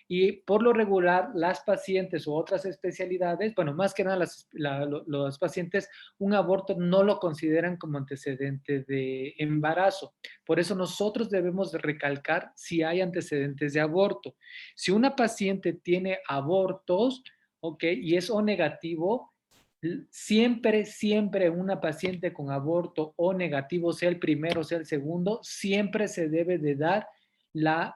Y por lo regular, las pacientes u otras especialidades, bueno, más que nada los pacientes, un aborto no lo consideran como antecedente de embarazo. Por eso nosotros debemos de recalcar si hay antecedentes de aborto. Si una paciente tiene abortos, ¿ok? Y es O negativo, siempre una paciente con aborto O negativo, sea el primero, sea el segundo, siempre se debe de dar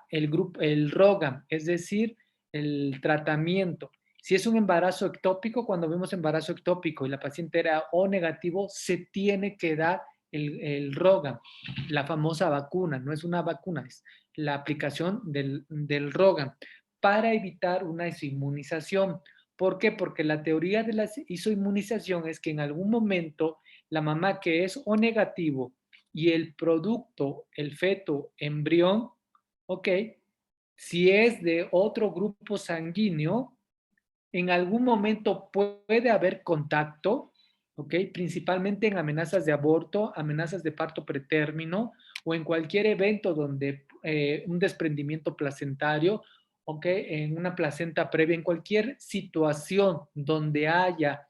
el ROGAM, es decir, el tratamiento. Si es un embarazo ectópico, cuando vemos embarazo ectópico y la paciente era O negativo, se tiene que dar el ROGAM, la famosa vacuna, no es una vacuna, es la aplicación del ROGAM para evitar una isoinmunización. ¿Por qué? Porque la teoría de la isoinmunización es que en algún momento la mamá que es O negativo y el producto, el feto, embrión, ¿ok? Si es de otro grupo sanguíneo, en algún momento puede haber contacto, ¿ok? Principalmente en amenazas de aborto, amenazas de parto pretérmino o en cualquier evento donde un desprendimiento placentario, ¿ok? En una placenta previa, en cualquier situación donde haya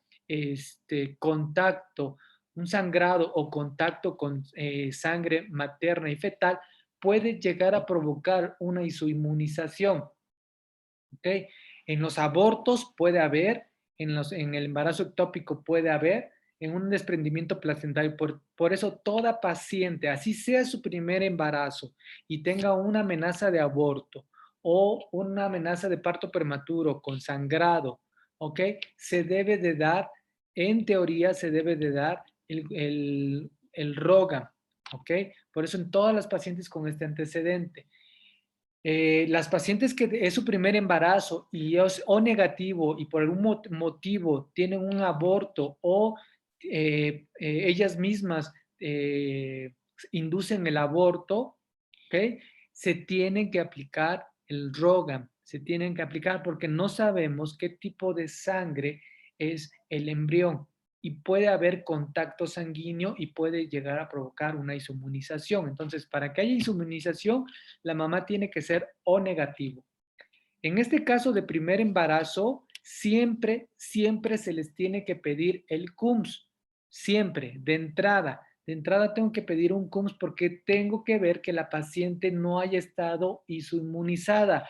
contacto, un sangrado o contacto con sangre materna y fetal, puede llegar a provocar una isoinmunización. ¿Ok? En los abortos puede haber, en el embarazo ectópico puede haber, en un desprendimiento placentario. Por eso toda paciente, así sea su primer embarazo y tenga una amenaza de aborto o una amenaza de parto prematuro con sangrado, ¿ok? Se debe de dar, en teoría se debe de dar el ROGAM, ¿ok? Por eso en todas las pacientes con este antecedente. Las pacientes que es su primer embarazo y es O negativo y por algún motivo tienen un aborto o ellas mismas inducen el aborto, ¿ok? Se tienen que aplicar el ROGAM, se tienen que aplicar porque no sabemos qué tipo de sangre es el embrión y puede haber contacto sanguíneo y puede llegar a provocar una isomunización. Entonces, para que haya isomunización, la mamá tiene que ser O negativo. En este caso de primer embarazo, siempre se les tiene que pedir el CUMS, siempre, de entrada. De entrada tengo que pedir un CUMS porque tengo que ver que la paciente no haya estado isoinmunizada.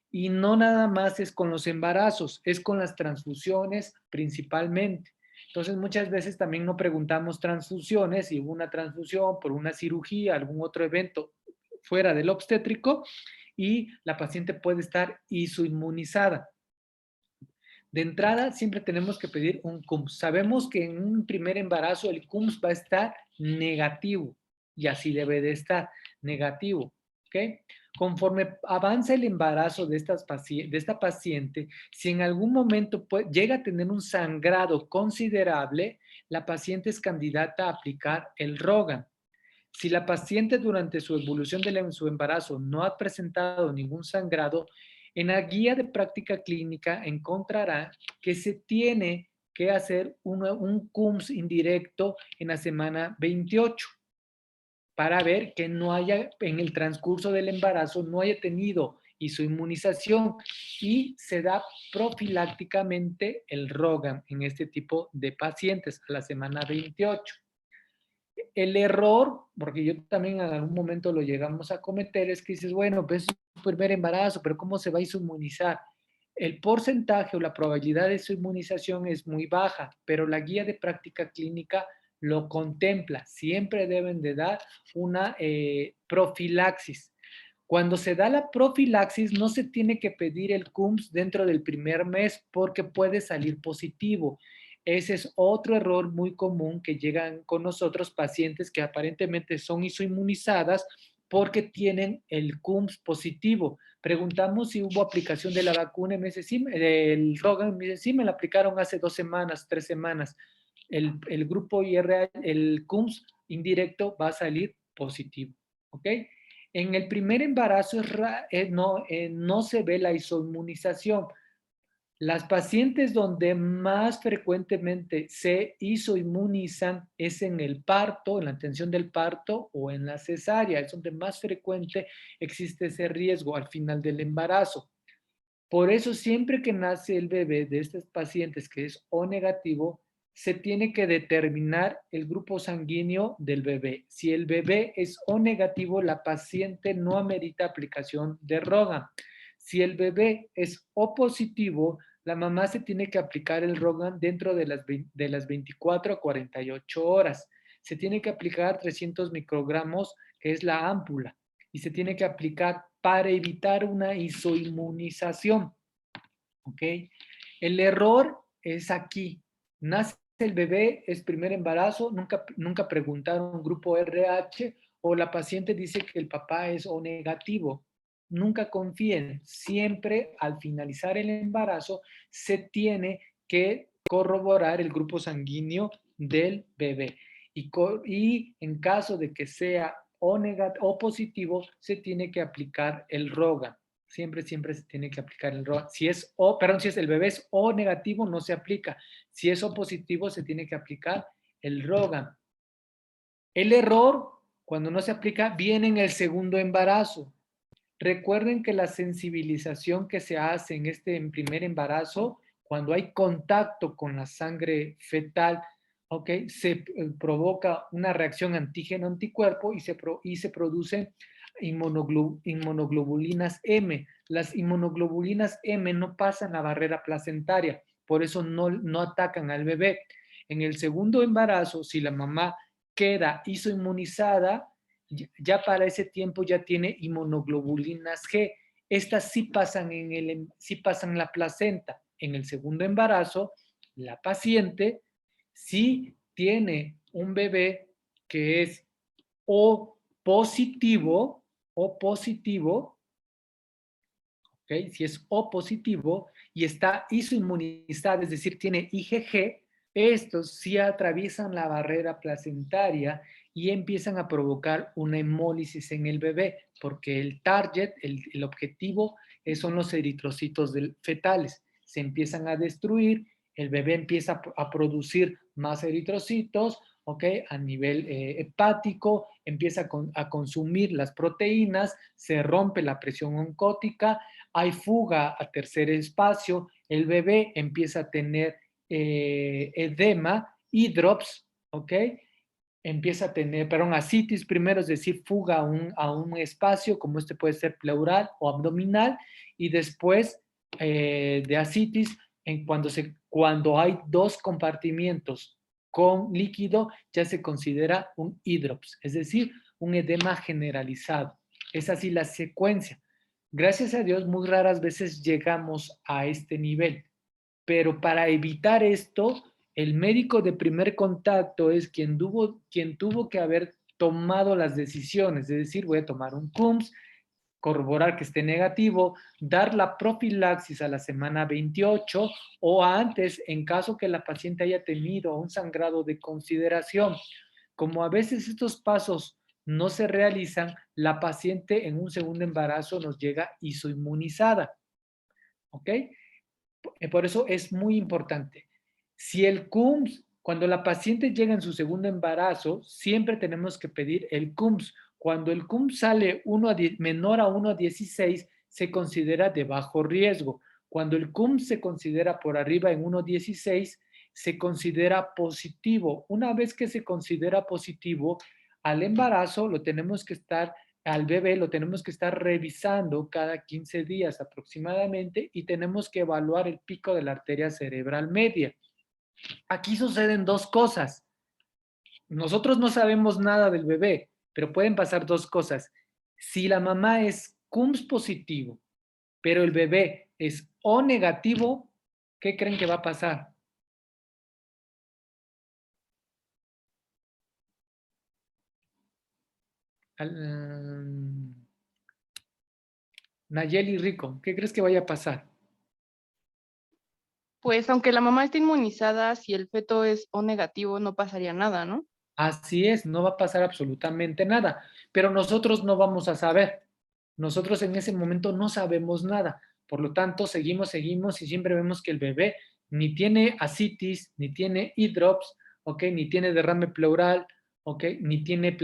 Y no nada más es con los embarazos, es con las transfusiones principalmente. Entonces muchas veces también no preguntamos transfusiones, si hubo una transfusión por una cirugía, algún otro evento fuera del obstétrico, y la paciente puede estar isoinmunizada. De entrada, siempre tenemos que pedir un CUMS. Sabemos que en un primer embarazo el CUMS va a estar negativo y así debe de estar, negativo. ¿Ok? Conforme avanza el embarazo de esta paciente, si en algún momento llega a tener un sangrado considerable, la paciente es candidata a aplicar el ROGAM. Si la paciente durante su evolución de su embarazo no ha presentado ningún sangrado, en la guía de práctica clínica encontrará que se tiene que hacer un CUMS indirecto en la semana 28 para ver que no haya, en el transcurso del embarazo, no haya tenido isoinmunización y se da profilácticamente el ROGAM en este tipo de pacientes a la semana 28. El error, porque yo también en algún momento lo llegamos a cometer, es que dices, bueno, pues es su primer embarazo, pero ¿cómo se va a inmunizar? El porcentaje o la probabilidad de su inmunización es muy baja, pero la guía de práctica clínica lo contempla. Siempre deben de dar una profilaxis. Cuando se da la profilaxis, no se tiene que pedir el CUMS dentro del primer mes porque puede salir positivo. Ese es otro error muy común que llegan con nosotros pacientes que aparentemente son isoinmunizadas porque tienen el CUMS positivo. Preguntamos si hubo aplicación de la vacuna y me dice, sí, el ROGAM, me dice, sí, me la aplicaron hace 2 semanas, 3 semanas. El grupo IRA, el CUMS indirecto va a salir positivo. ¿Ok? En el primer embarazo no se ve la isoinmunización. Las pacientes donde más frecuentemente se isoinmunizan es en el parto, en la atención del parto o en la cesárea. Es donde más frecuente existe ese riesgo al final del embarazo. Por eso siempre que nace el bebé de estos pacientes que es O negativo, se tiene que determinar el grupo sanguíneo del bebé. Si el bebé es O negativo, la paciente no amerita aplicación de ROGAM. Si el bebé es O positivo, la mamá se tiene que aplicar el ROGAM dentro de las 24 a 48 horas. Se tiene que aplicar 300 microgramos, que es la ámpula, y se tiene que aplicar para evitar una isoinmunización. ¿Ok? El error es aquí. Nace el bebé, es primer embarazo, nunca preguntaron grupo RH o la paciente dice que el papá es O negativo. Nunca confíen. Siempre al finalizar el embarazo se tiene que corroborar el grupo sanguíneo del bebé. Y en caso de que sea O positivo, se tiene que aplicar el ROGAM. Siempre se tiene que aplicar el ROGAM. Si el bebé es O negativo, no se aplica. Si es O positivo, se tiene que aplicar el ROGAM. El error, cuando no se aplica, viene en el segundo embarazo. Recuerden que la sensibilización que se hace en primer embarazo, cuando hay contacto con la sangre fetal, ¿okay? Se provoca una reacción antígeno-anticuerpo y se producen inmunoglobulinas M. Las inmunoglobulinas M no pasan la barrera placentaria, por eso no atacan al bebé. En el segundo embarazo, si la mamá queda isoinmunizada, ya para ese tiempo ya tiene inmunoglobulinas G. Estas sí pasan en la placenta. En el segundo embarazo, la paciente sí tiene un bebé que es O positivo, ¿ok? Si es O positivo y está isoinmunizada, es decir, tiene IgG, estos sí atraviesan la barrera placentaria y empiezan a provocar una hemólisis en el bebé, porque el target, el objetivo son los eritrocitos fetales. Se empiezan a destruir, el bebé empieza a producir más eritrocitos, ¿ok? A nivel hepático, empieza a consumir las proteínas, se rompe la presión oncótica, hay fuga a tercer espacio, el bebé empieza a tener edema, hidrops, ¿ok? Empieza a tener, perdón, ascitis primero, es decir, fuga a un espacio, como este puede ser pleural o abdominal, y después de ascitis, cuando hay dos compartimientos con líquido, ya se considera un hidrops, es decir, un edema generalizado. Es así la secuencia. Gracias a Dios, muy raras veces llegamos a este nivel, pero para evitar esto, el médico de primer contacto es quien tuvo que haber tomado las decisiones, es decir, voy a tomar un CUMS, corroborar que esté negativo, dar la profilaxis a la semana 28 o antes en caso que la paciente haya tenido un sangrado de consideración. Como a veces estos pasos no se realizan, la paciente en un segundo embarazo nos llega isoinmunizada. ¿Ok? Por eso es muy importante. Si el CUMS, cuando la paciente llega en su segundo embarazo, siempre tenemos que pedir el CUMS. Cuando el CUMS sale menor a 1,16, se considera de bajo riesgo. Cuando el CUMS se considera por arriba en 1,16, se considera positivo. Una vez que se considera positivo, al embarazo lo tenemos que estar al bebé lo tenemos que estar revisando cada 15 días aproximadamente y tenemos que evaluar el pico de la arteria cerebral media. Aquí suceden dos cosas. Nosotros no sabemos nada del bebé, pero pueden pasar dos cosas. Si la mamá es CUMS positivo, pero el bebé es O negativo, ¿qué creen que va a pasar? Nayeli Rico, ¿qué crees que vaya a pasar? Pues aunque la mamá esté inmunizada, si el feto es O negativo, no pasaría nada, ¿no? Así es, no va a pasar absolutamente nada, pero nosotros no vamos a saber. Nosotros en ese momento no sabemos nada. Por lo tanto, seguimos y siempre vemos que el bebé ni tiene ascitis, ni tiene hidrops, ¿ok? Ni tiene derrame pleural, ¿ok? Ni tiene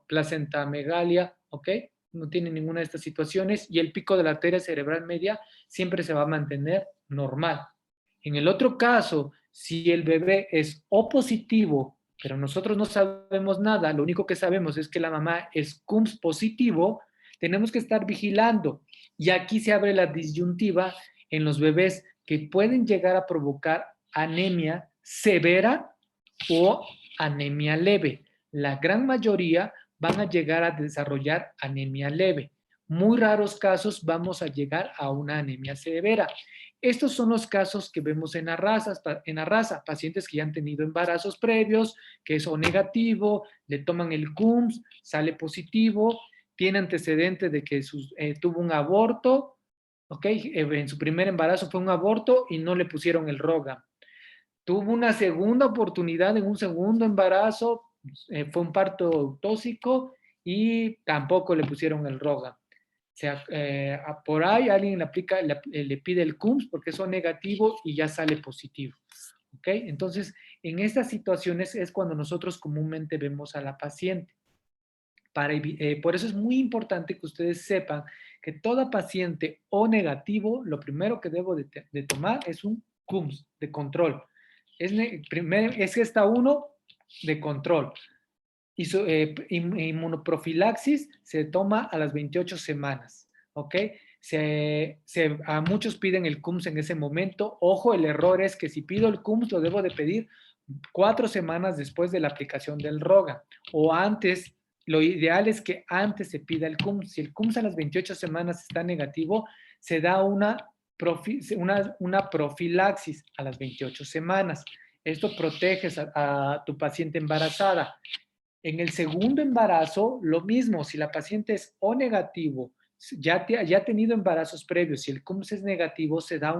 placentamegalia, ¿ok? No tiene ninguna de estas situaciones y el pico de la arteria cerebral media siempre se va a mantener normal. En el otro caso, si el bebé es O positivo, pero nosotros no sabemos nada, lo único que sabemos es que la mamá es CUMS positivo, tenemos que estar vigilando. Y aquí se abre la disyuntiva en los bebés que pueden llegar a provocar anemia severa o anemia leve. La gran mayoría van a llegar a desarrollar anemia leve. Muy raros casos vamos a llegar a una anemia severa. Estos son los casos que vemos en la raza, pacientes que ya han tenido embarazos previos, que es O negativo, le toman el CUMS, sale positivo, tiene antecedentes de que tuvo un aborto, ¿ok? En su primer embarazo fue un aborto y no le pusieron el ROGAM. Tuvo una segunda oportunidad en un segundo embarazo, fue un parto tóxico y tampoco le pusieron el ROGAM. O sea, por ahí alguien le pide el CUMS porque es O negativo y ya sale positivo. ¿Ok? Entonces, en estas situaciones es cuando nosotros comúnmente vemos a la paciente. Por eso es muy importante que ustedes sepan que toda paciente O negativo, lo primero que debo de tomar es un CUMS de control. Es esta uno de control. Inmunoprofilaxis se toma a las 28 semanas, ¿ok? A muchos piden el CUMS en ese momento. Ojo, el error es que si pido el CUMS lo debo de pedir 4 semanas después de la aplicación del ROGA o antes. Lo ideal es que antes se pida el CUMS. Si el CUMS a las 28 semanas está negativo, se da una profilaxis a las 28 semanas. Esto protege a tu paciente embarazada. En el segundo embarazo, lo mismo, si la paciente es O negativo, ya ha tenido embarazos previos, si el CUMS es negativo, se da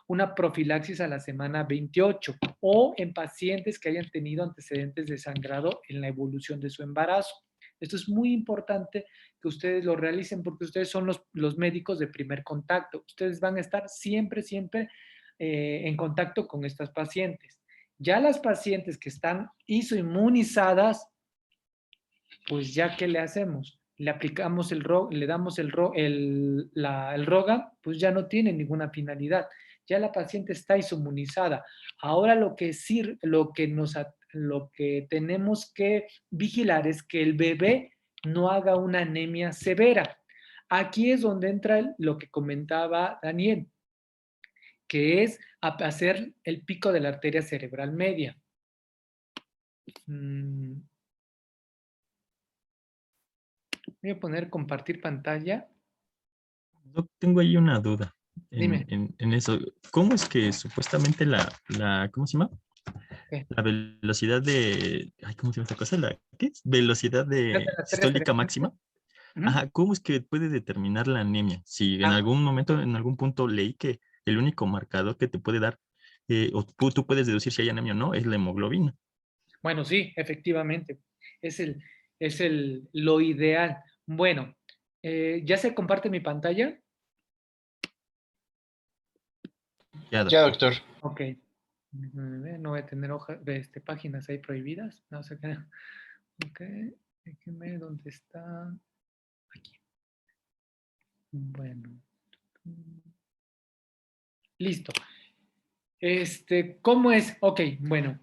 una profilaxis a la semana 28 o en pacientes que hayan tenido antecedentes de sangrado en la evolución de su embarazo. Esto es muy importante que ustedes lo realicen porque ustedes son los médicos de primer contacto. Ustedes van a estar siempre, siempre en contacto con estas pacientes. Ya las pacientes que están isoinmunizadas, pues ya ¿qué le hacemos? Le aplicamos le damos el Roga, pues ya no tiene ninguna finalidad. Ya la paciente está inmunizada. Ahora lo que tenemos que vigilar es que el bebé no haga una anemia severa. Aquí es donde entra lo que comentaba Daniel, que es hacer el pico de la arteria cerebral media. Voy a poner compartir pantalla. Yo tengo ahí una duda Dime. en eso. ¿Cómo es que supuestamente ¿cómo se llama? ¿Qué? La velocidad de, ¿cómo se llama esta cosa? ¿Qué es? Velocidad sistólica máxima. Ajá, ¿cómo es que puede determinar la anemia? Si en algún momento, en algún punto leí que el único marcador que te puede dar, o tú puedes deducir si hay anemia o no, es la hemoglobina. Bueno, sí, efectivamente. Es lo ideal. Bueno, ¿ya se comparte mi pantalla? Ya, Ya, doctor. Ok. No voy a tener páginas ahí prohibidas. No sé qué. Ok. Déjenme, ¿dónde está? Aquí. Bueno. Listo. ¿Cómo es? Ok, bueno.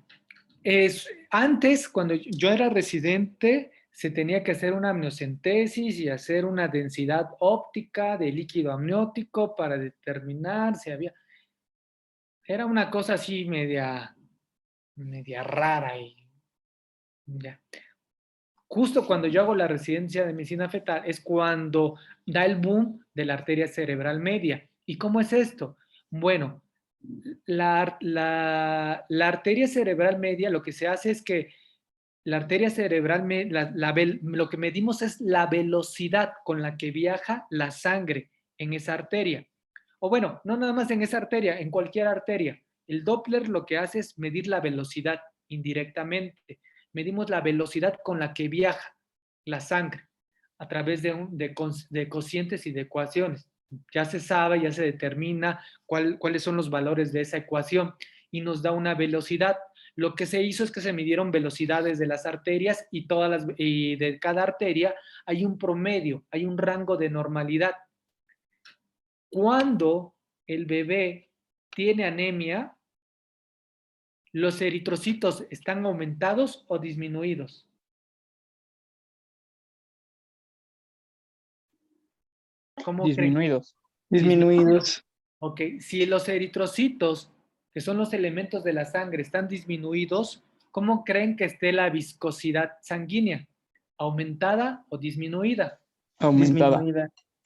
Antes, cuando yo era residente, se tenía que hacer una amniocentesis y hacer una densidad óptica de líquido amniótico para determinar si había... Era una cosa así media rara y ya. Justo cuando yo hago la residencia de medicina fetal es cuando da el boom de la arteria cerebral media. ¿Y cómo es esto? Bueno, la arteria cerebral media, lo que se hace es que la arteria cerebral, lo que medimos es la velocidad con la que viaja la sangre en esa arteria. O bueno, no nada más en esa arteria, en cualquier arteria. El Doppler lo que hace es medir la velocidad indirectamente. Medimos la velocidad con la que viaja la sangre a través de cocientes y de ecuaciones. Ya se sabe, ya se determina cuáles son los valores de esa ecuación y nos da una velocidad. Lo que se hizo es que se midieron velocidades de las arterias y de cada arteria hay un promedio, hay un rango de normalidad. Cuando el bebé tiene anemia, ¿los eritrocitos están aumentados o disminuidos? ¿Cómo Disminuidos. creen? Disminuidos. Ok, si los eritrocitos, que son los elementos de la sangre, están disminuidos, ¿cómo creen que esté la viscosidad sanguínea? ¿Aumentada o disminuida? Aumentada.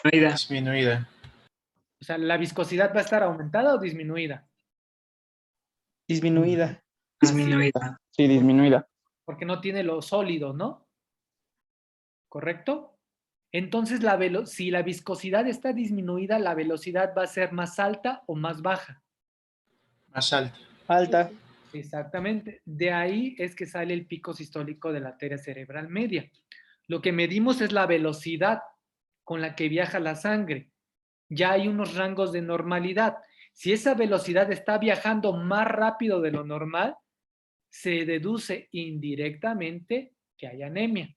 Disminuida. O sea, ¿la viscosidad va a estar aumentada o disminuida? Disminuida. Disminuida. Sí, disminuida. Porque no tiene lo sólido, ¿no? ¿Correcto? Entonces, si la viscosidad está disminuida, la velocidad va a ser más alta o más baja. Más alta. Alta. Exactamente. De ahí es que sale el pico sistólico de la arteria cerebral media. Lo que medimos es la velocidad con la que viaja la sangre. Ya hay unos rangos de normalidad. Si esa velocidad está viajando más rápido de lo normal, se deduce indirectamente que hay anemia.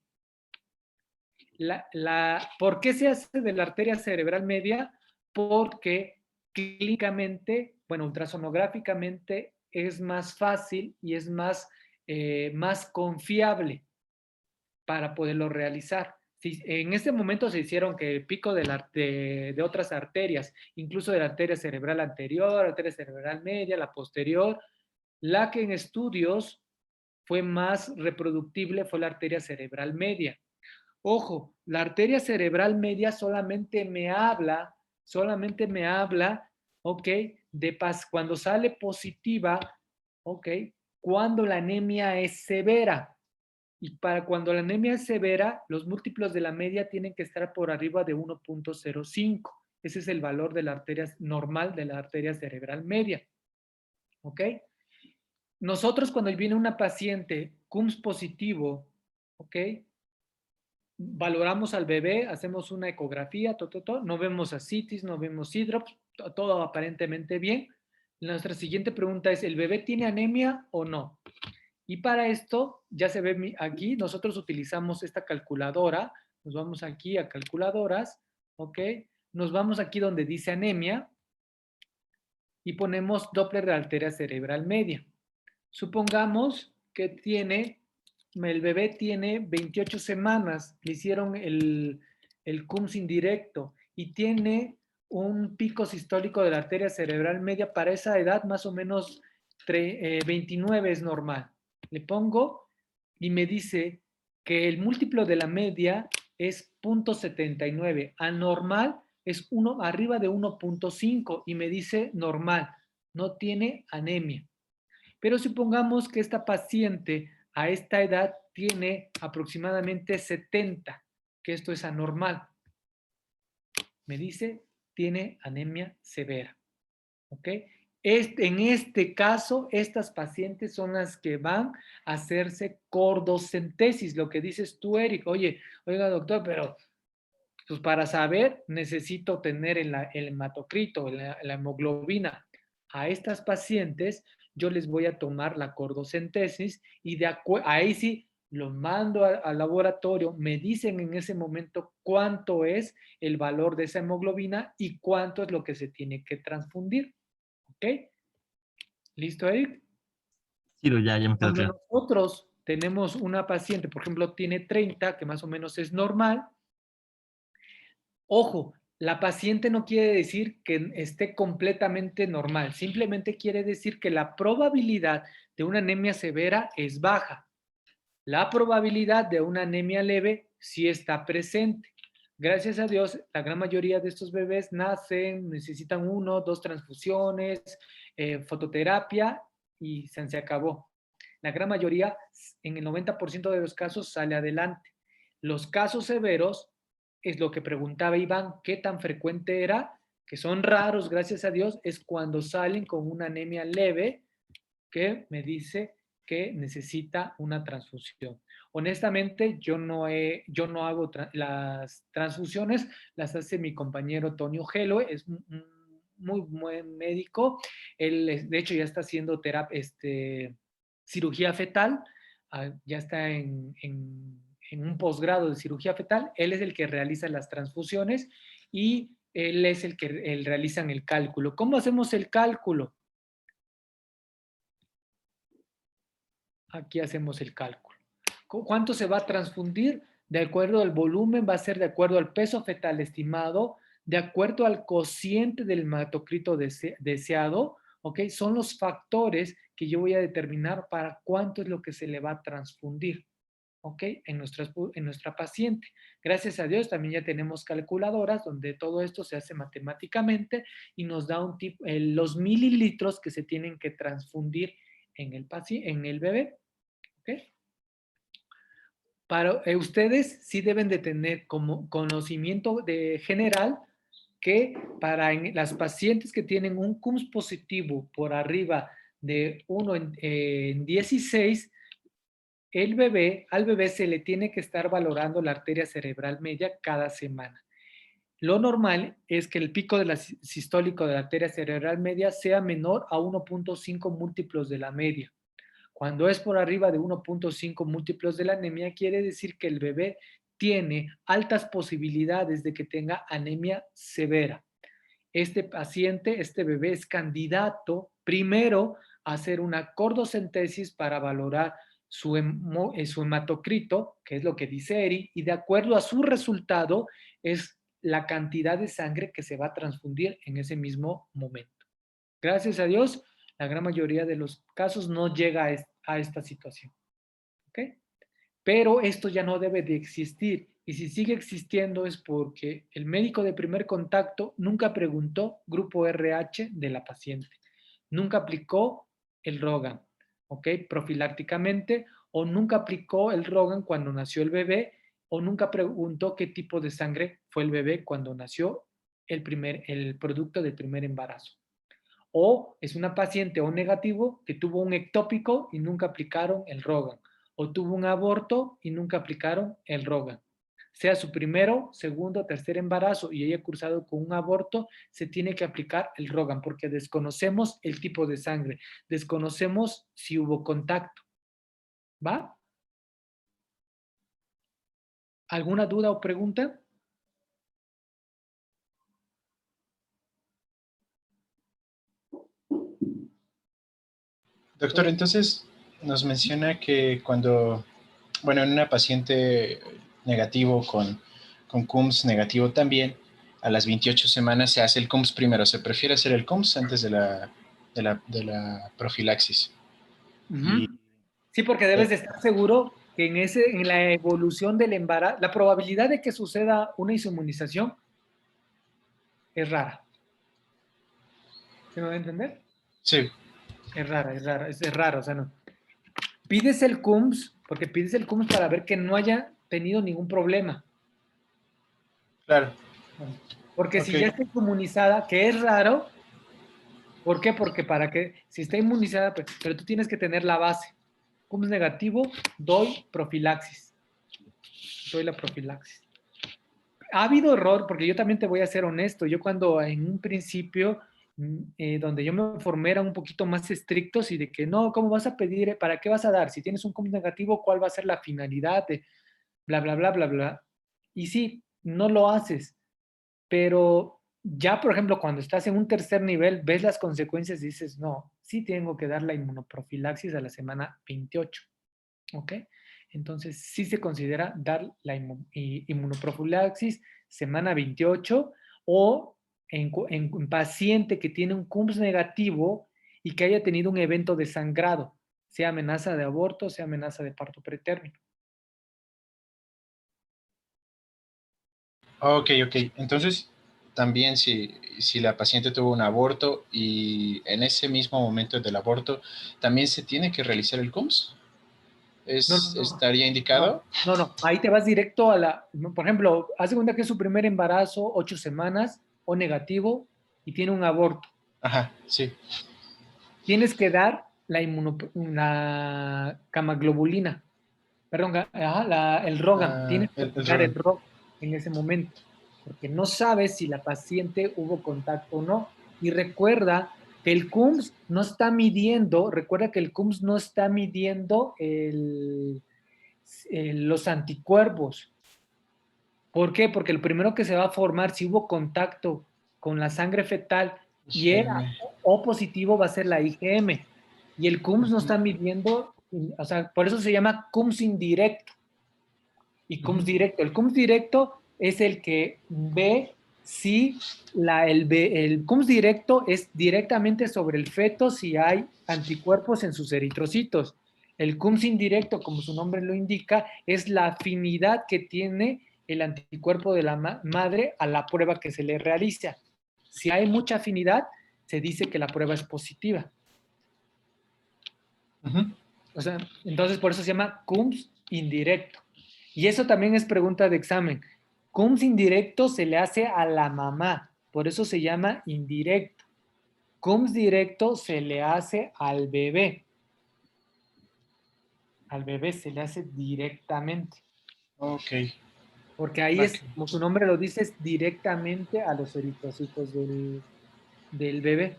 ¿Por qué se hace de la arteria cerebral media? Porque clínicamente, bueno, ultrasonográficamente es más fácil y es más confiable para poderlo realizar. En este momento se hicieron que el pico de otras arterias, incluso de la arteria cerebral anterior, la arteria cerebral media, la posterior, la que en estudios fue más reproductible fue la arteria cerebral media. Ojo, la arteria cerebral media solamente me habla, ok, cuando sale positiva, ok, cuando la anemia es severa. Y para cuando la anemia es severa, los múltiplos de la media tienen que estar por arriba de 1.05. Ese es el valor de la arteria normal de la arteria cerebral media. ¿Ok? Nosotros cuando viene una paciente CUMS positivo, ¿ok? valoramos al bebé, hacemos una ecografía, no vemos ascitis, no vemos hidrops, todo aparentemente bien. Nuestra siguiente pregunta es, ¿el bebé tiene anemia o no? Y para esto, ya se ve aquí, nosotros utilizamos esta calculadora, nos vamos aquí a calculadoras, ¿ok? Nos vamos aquí donde dice anemia y ponemos Doppler de arteria cerebral media. Supongamos que el bebé tiene 28 semanas, le hicieron el CUMS indirecto y tiene un pico sistólico de la arteria cerebral media para esa edad, más o menos 29 es normal. Le pongo y me dice que el múltiplo de la media es 0.79, anormal es arriba de 1.5 y me dice normal, no tiene anemia. Pero supongamos que esta paciente a esta edad tiene aproximadamente 70, que esto es anormal. Me dice, tiene anemia severa. ¿Ok? En este caso, estas pacientes son las que van a hacerse cordocentesis, lo que dices tú, Eric. Oiga, doctor, pero pues para saber necesito tener el hematocrito, la hemoglobina. A estas pacientes yo les voy a tomar la cordocentesis y ahí sí los mando al laboratorio, me dicen en ese momento cuánto es el valor de esa hemoglobina y cuánto es lo que se tiene que transfundir. ¿Ok? ¿Listo, Eric? Sí, ya me quedó Cuando claro. nosotros tenemos una paciente, por ejemplo, tiene 30, que más o menos es normal. Ojo, la paciente no quiere decir que esté completamente normal, simplemente quiere decir que la probabilidad de una anemia severa es baja. La probabilidad de una anemia leve sí está presente. Gracias a Dios, la gran mayoría de estos bebés nacen, necesitan 1 o 2 transfusiones, fototerapia y se acabó. La gran mayoría, en el 90% de los casos, sale adelante. Los casos severos, es lo que preguntaba Iván, ¿qué tan frecuente era? Que son raros, gracias a Dios, es cuando salen con una anemia leve que me dice que necesita una transfusión. Honestamente, yo no hago las transfusiones, las hace mi compañero Tonio Gelo, es un muy buen médico. Él, de hecho, ya está haciendo cirugía fetal, ya está en un posgrado de cirugía fetal. Él es el que realiza las transfusiones y él es el que realiza el cálculo. ¿Cómo hacemos el cálculo? Aquí hacemos el cálculo. ¿Cuánto se va a transfundir? De acuerdo al volumen, va a ser de acuerdo al peso fetal estimado, de acuerdo al cociente del hematocrito deseado, ¿ok? Son los factores que yo voy a determinar para cuánto es lo que se le va a transfundir, ¿ok? En nuestra paciente. Gracias a Dios también ya tenemos calculadoras donde todo esto se hace matemáticamente y nos da los mililitros que se tienen que transfundir en el bebé. ¿Okay? Para ustedes sí deben de tener como conocimiento general que para las pacientes que tienen un CUMS positivo por arriba de 1 en 16, al bebé se le tiene que estar valorando la arteria cerebral media cada semana. Lo normal es que el pico de la sistólico de la arteria cerebral media sea menor a 1.5 múltiplos de la media. Cuando es por arriba de 1.5 múltiplos de la anemia, quiere decir que el bebé tiene altas posibilidades de que tenga anemia severa. Este paciente, este bebé es candidato primero a hacer una cordocentesis para valorar su hematocrito, que es lo que dice Eri, y de acuerdo a su resultado es la cantidad de sangre que se va a transfundir en ese mismo momento. Gracias a Dios, la gran mayoría de los casos no llega a esta situación. ¿Ok? Pero esto ya no debe de existir. Y si sigue existiendo es porque el médico de primer contacto nunca preguntó grupo RH de la paciente. Nunca aplicó el Rogan, ¿ok? Profilácticamente, o nunca aplicó el Rogan cuando nació el bebé, o nunca preguntó qué tipo de sangre fue el bebé cuando nació el producto del primer embarazo. O es una paciente O negativo que tuvo un ectópico y nunca aplicaron el Rogan. O tuvo un aborto y nunca aplicaron el Rogan. sea su primero, segundo, tercer embarazo y haya cursado con un aborto, se tiene que aplicar el Rogan porque desconocemos el tipo de sangre, desconocemos si hubo contacto. ¿Va? ¿Alguna duda o pregunta? Doctor, entonces nos menciona que cuando, bueno, en una paciente negativo con CUMS negativo también, a las 28 semanas se hace el CUMS primero. Se prefiere hacer el CUMS antes de la profilaxis. Y, Sí, porque debes de estar seguro que en la evolución del embarazo, la probabilidad de que suceda una inmunización es rara. ¿Se me va a entender? sí, Es rara, es raro. O sea, no. Pides el CUMS, porque pides el CUMS para ver que no haya tenido ningún problema. claro. Porque si Ok. ya está inmunizada, que es raro, ¿por qué? Porque si está inmunizada, pero tú tienes que tener la base. CUMS negativo, doy profilaxis. Doy la profilaxis. Ha habido error, porque yo también te voy a ser honesto. Yo cuando en un principio, donde yo me formé, eran un poquito más estrictos y de que no, ¿cómo vas a pedir? ¿Para qué vas a dar? Si tienes un CUMS negativo, ¿cuál va a ser la finalidad de bla, bla, bla, bla, bla? Y sí, no lo haces. Pero ya, por ejemplo, cuando estás en un tercer nivel, ves las consecuencias y dices, no, sí tengo que dar la inmunoprofilaxis a la semana 28. ¿Ok? Entonces, sí se considera dar la inmunoprofilaxis semana 28 o en un paciente que tiene un CUMS negativo y que haya tenido un evento de sangrado, sea amenaza de aborto, sea amenaza de parto pretérmino. Ok. Entonces, también si la paciente tuvo un aborto y en ese mismo momento del aborto, ¿también se tiene que realizar el CUMS? No. ¿Estaría indicado? No. Ahí te vas directo a por ejemplo, haz de cuenta que es su primer embarazo, 8 semanas, o negativo, y tiene un aborto. Ajá, sí. Tienes que dar la camaglobulina. Perdón, el Rogan. Tienes que El aplicar el Rogan. Rogan en ese momento, porque no sabes si la paciente hubo contacto o no. Y recuerda que el CUMS no está midiendo, los anticuerpos. ¿Por qué? Porque el primero que se va a formar, si hubo contacto con la sangre fetal y era IgM. O positivo, va a ser la IgM. Y el CUMS no está midiendo, o sea, por eso se llama CUMS indirecto y CUMS directo. El CUMS directo es el que ve si el CUMS directo es directamente sobre el feto si hay anticuerpos en sus eritrocitos. El CUMS indirecto, como su nombre lo indica, es la afinidad que tiene el anticuerpo de la madre a la prueba que se le realiza. Si hay mucha afinidad, se dice que la prueba es positiva. O sea, entonces por eso se llama CUMS indirecto. Y eso también es pregunta de examen. CUMS indirecto se le hace a la mamá, por eso se llama indirecto. CUMS directo se le hace al bebé. Al bebé se le hace directamente. Ok. Porque ahí es, como su nombre lo dice, es directamente a los eritrocitos del bebé.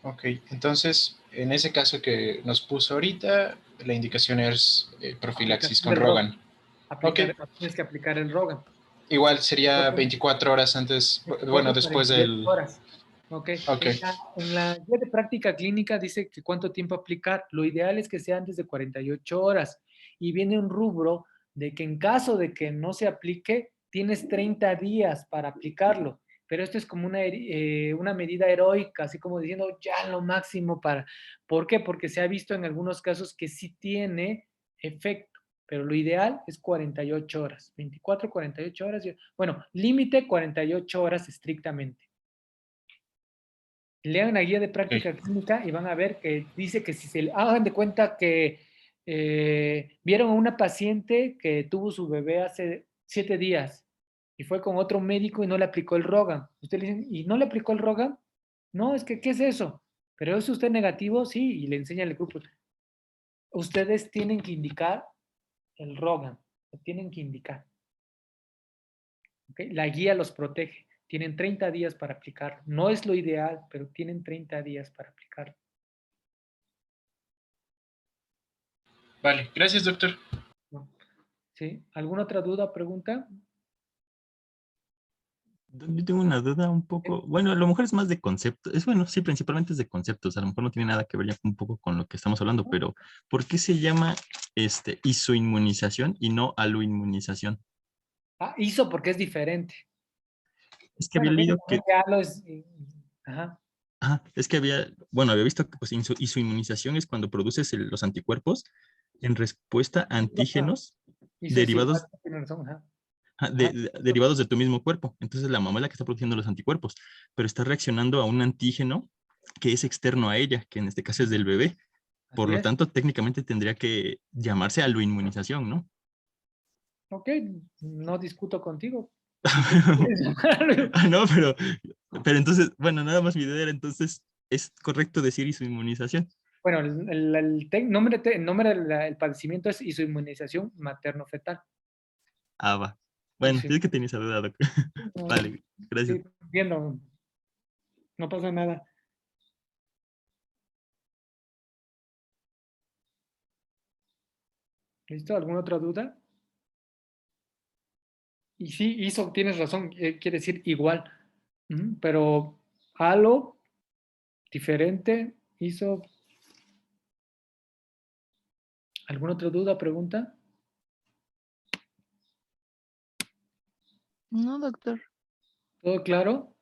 Ok, entonces, en ese caso que nos puso ahorita, la indicación es profilaxis con Rogan. Tienes que aplicar el Rogan. Igual sería 24 horas antes, bueno, después 48 del... horas. Ok. Ok. En la guía de práctica clínica dice que cuánto tiempo aplicar. Lo ideal es que sea antes de 48 horas. Y viene un rubro de que en caso de que no se aplique, tienes 30 días para aplicarlo. Pero esto es como una medida heroica, así como diciendo ya lo máximo para... ¿Por qué? Porque se ha visto en algunos casos que sí tiene efecto, pero lo ideal es 48 horas, 24, 48 horas. Bueno, límite 48 horas estrictamente. Lean la guía de práctica clínica y van a ver que dice que si se hagan de cuenta que vieron a una paciente que tuvo su bebé hace 7 días y fue con otro médico y no le aplicó el Rogan. Usted le dice, ¿y no le aplicó el Rogan? No, es que, ¿qué es eso? ¿Pero es usted negativo? Sí, y le enseña al grupo. Ustedes tienen que indicar el Rogan. Lo tienen que indicar. ¿Ok? La guía los protege. Tienen 30 días para aplicarlo. No es lo ideal, pero tienen 30 días para aplicarlo. Vale, gracias, doctor. ¿Sí? ¿Alguna otra duda o pregunta? Yo tengo una duda un poco, bueno, a lo mejor es más de concepto, es bueno, sí, principalmente es de conceptos, a lo mejor no tiene nada que ver ya un poco con lo que estamos hablando, pero ¿por qué se llama isoinmunización y no aloinmunización? ISO porque es diferente. Es que había Bueno, leído que, técnicamente ALO es... Ajá. es que había visto que pues isoinmunización es cuando produces los anticuerpos en respuesta a antígenos ISO sí, derivados tiene razón, ajá. derivados de tu mismo cuerpo. Entonces la mamá es la que está produciendo los anticuerpos, pero está reaccionando a un antígeno que es externo a ella, que en este caso es del bebé. Por Así lo es. tanto, técnicamente tendría que llamarse aloinmunización, ¿no? Ok, no discuto contigo. Si tú quieres llamarlo. No, pero entonces, bueno, nada más mi idea era entonces, ¿es correcto decir isoinmunización? Bueno, nombre del padecimiento es isoinmunización materno-fetal. Va. Bueno, Sí. sí es que tenía esa duda, doctor. Vale, gracias. Sí, viendo, no pasa nada. ¿Listo? ¿Alguna otra duda? Y sí, ISO, tienes razón, quiere decir igual. Pero halo, diferente, ISO. ¿Alguna otra duda, pregunta? No, doctor. ¿Todo claro?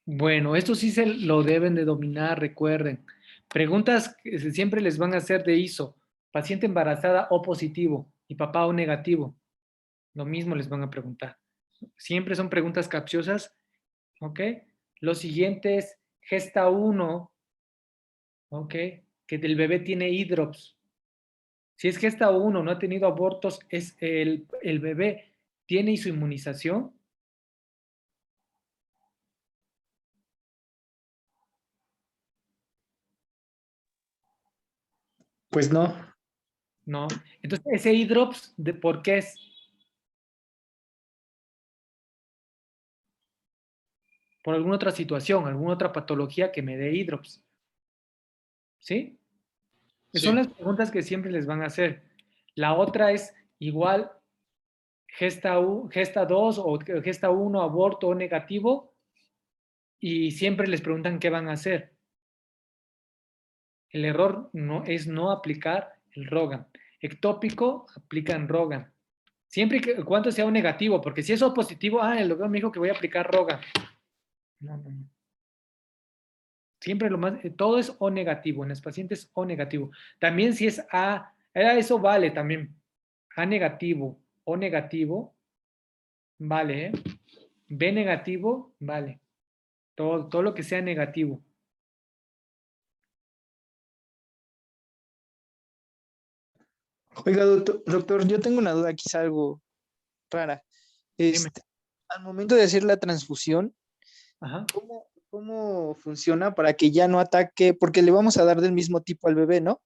Bueno, esto sí se lo deben de dominar, recuerden. Preguntas que siempre les van a hacer de ISO. Paciente embarazada O positivo y papá O negativo. Lo mismo les van a preguntar. Siempre son preguntas capciosas, ¿ok? Lo siguiente es gesta 1, ¿ok? Que el bebé tiene hidrops. Si es gesta 1, no ha tenido abortos, es el bebé tiene su inmunización. Pues no. No. Entonces, ese hidrops, ¿por qué es? Por alguna otra situación, alguna otra patología que me dé hidrops. ¿Sí? Son Sí. las preguntas que siempre les van a hacer. La otra es igual gesta 2 o gesta 1, aborto o negativo, y siempre les preguntan qué van a hacer. El error no es no aplicar el Rogan. Ectópico, aplican Rogan. Siempre que cuando sea un negativo, porque si es O positivo, el doctor me dijo que voy a aplicar Rogan. No. Siempre todo es O negativo, en los pacientes O negativo. También si es A, eso vale también. A negativo, O negativo, vale, ¿eh? B negativo, vale. Todo lo que sea negativo. Oiga, doctor, yo tengo una duda quizá algo rara. Dime. Al momento de hacer la transfusión, Ajá. ¿cómo funciona para que ya no ataque? Porque le vamos a dar del mismo tipo al bebé, ¿no?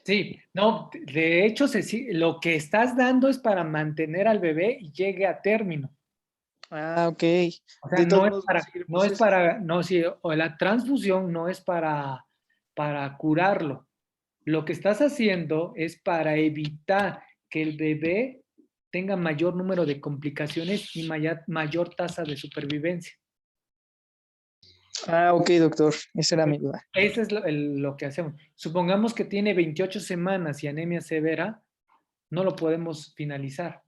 Sí, no, de hecho, lo que estás dando es para mantener al bebé y llegue a término. Ah, ok. O sea, De todos modos, va a seguir el proceso. sí, o la transfusión no es para curarlo. Lo que estás haciendo es para evitar que el bebé tenga mayor número de complicaciones y mayor tasa de supervivencia. Ah, ok, doctor. Esa era mi duda. Eso es lo que hacemos. Supongamos que tiene 28 semanas y anemia severa, no lo podemos finalizar.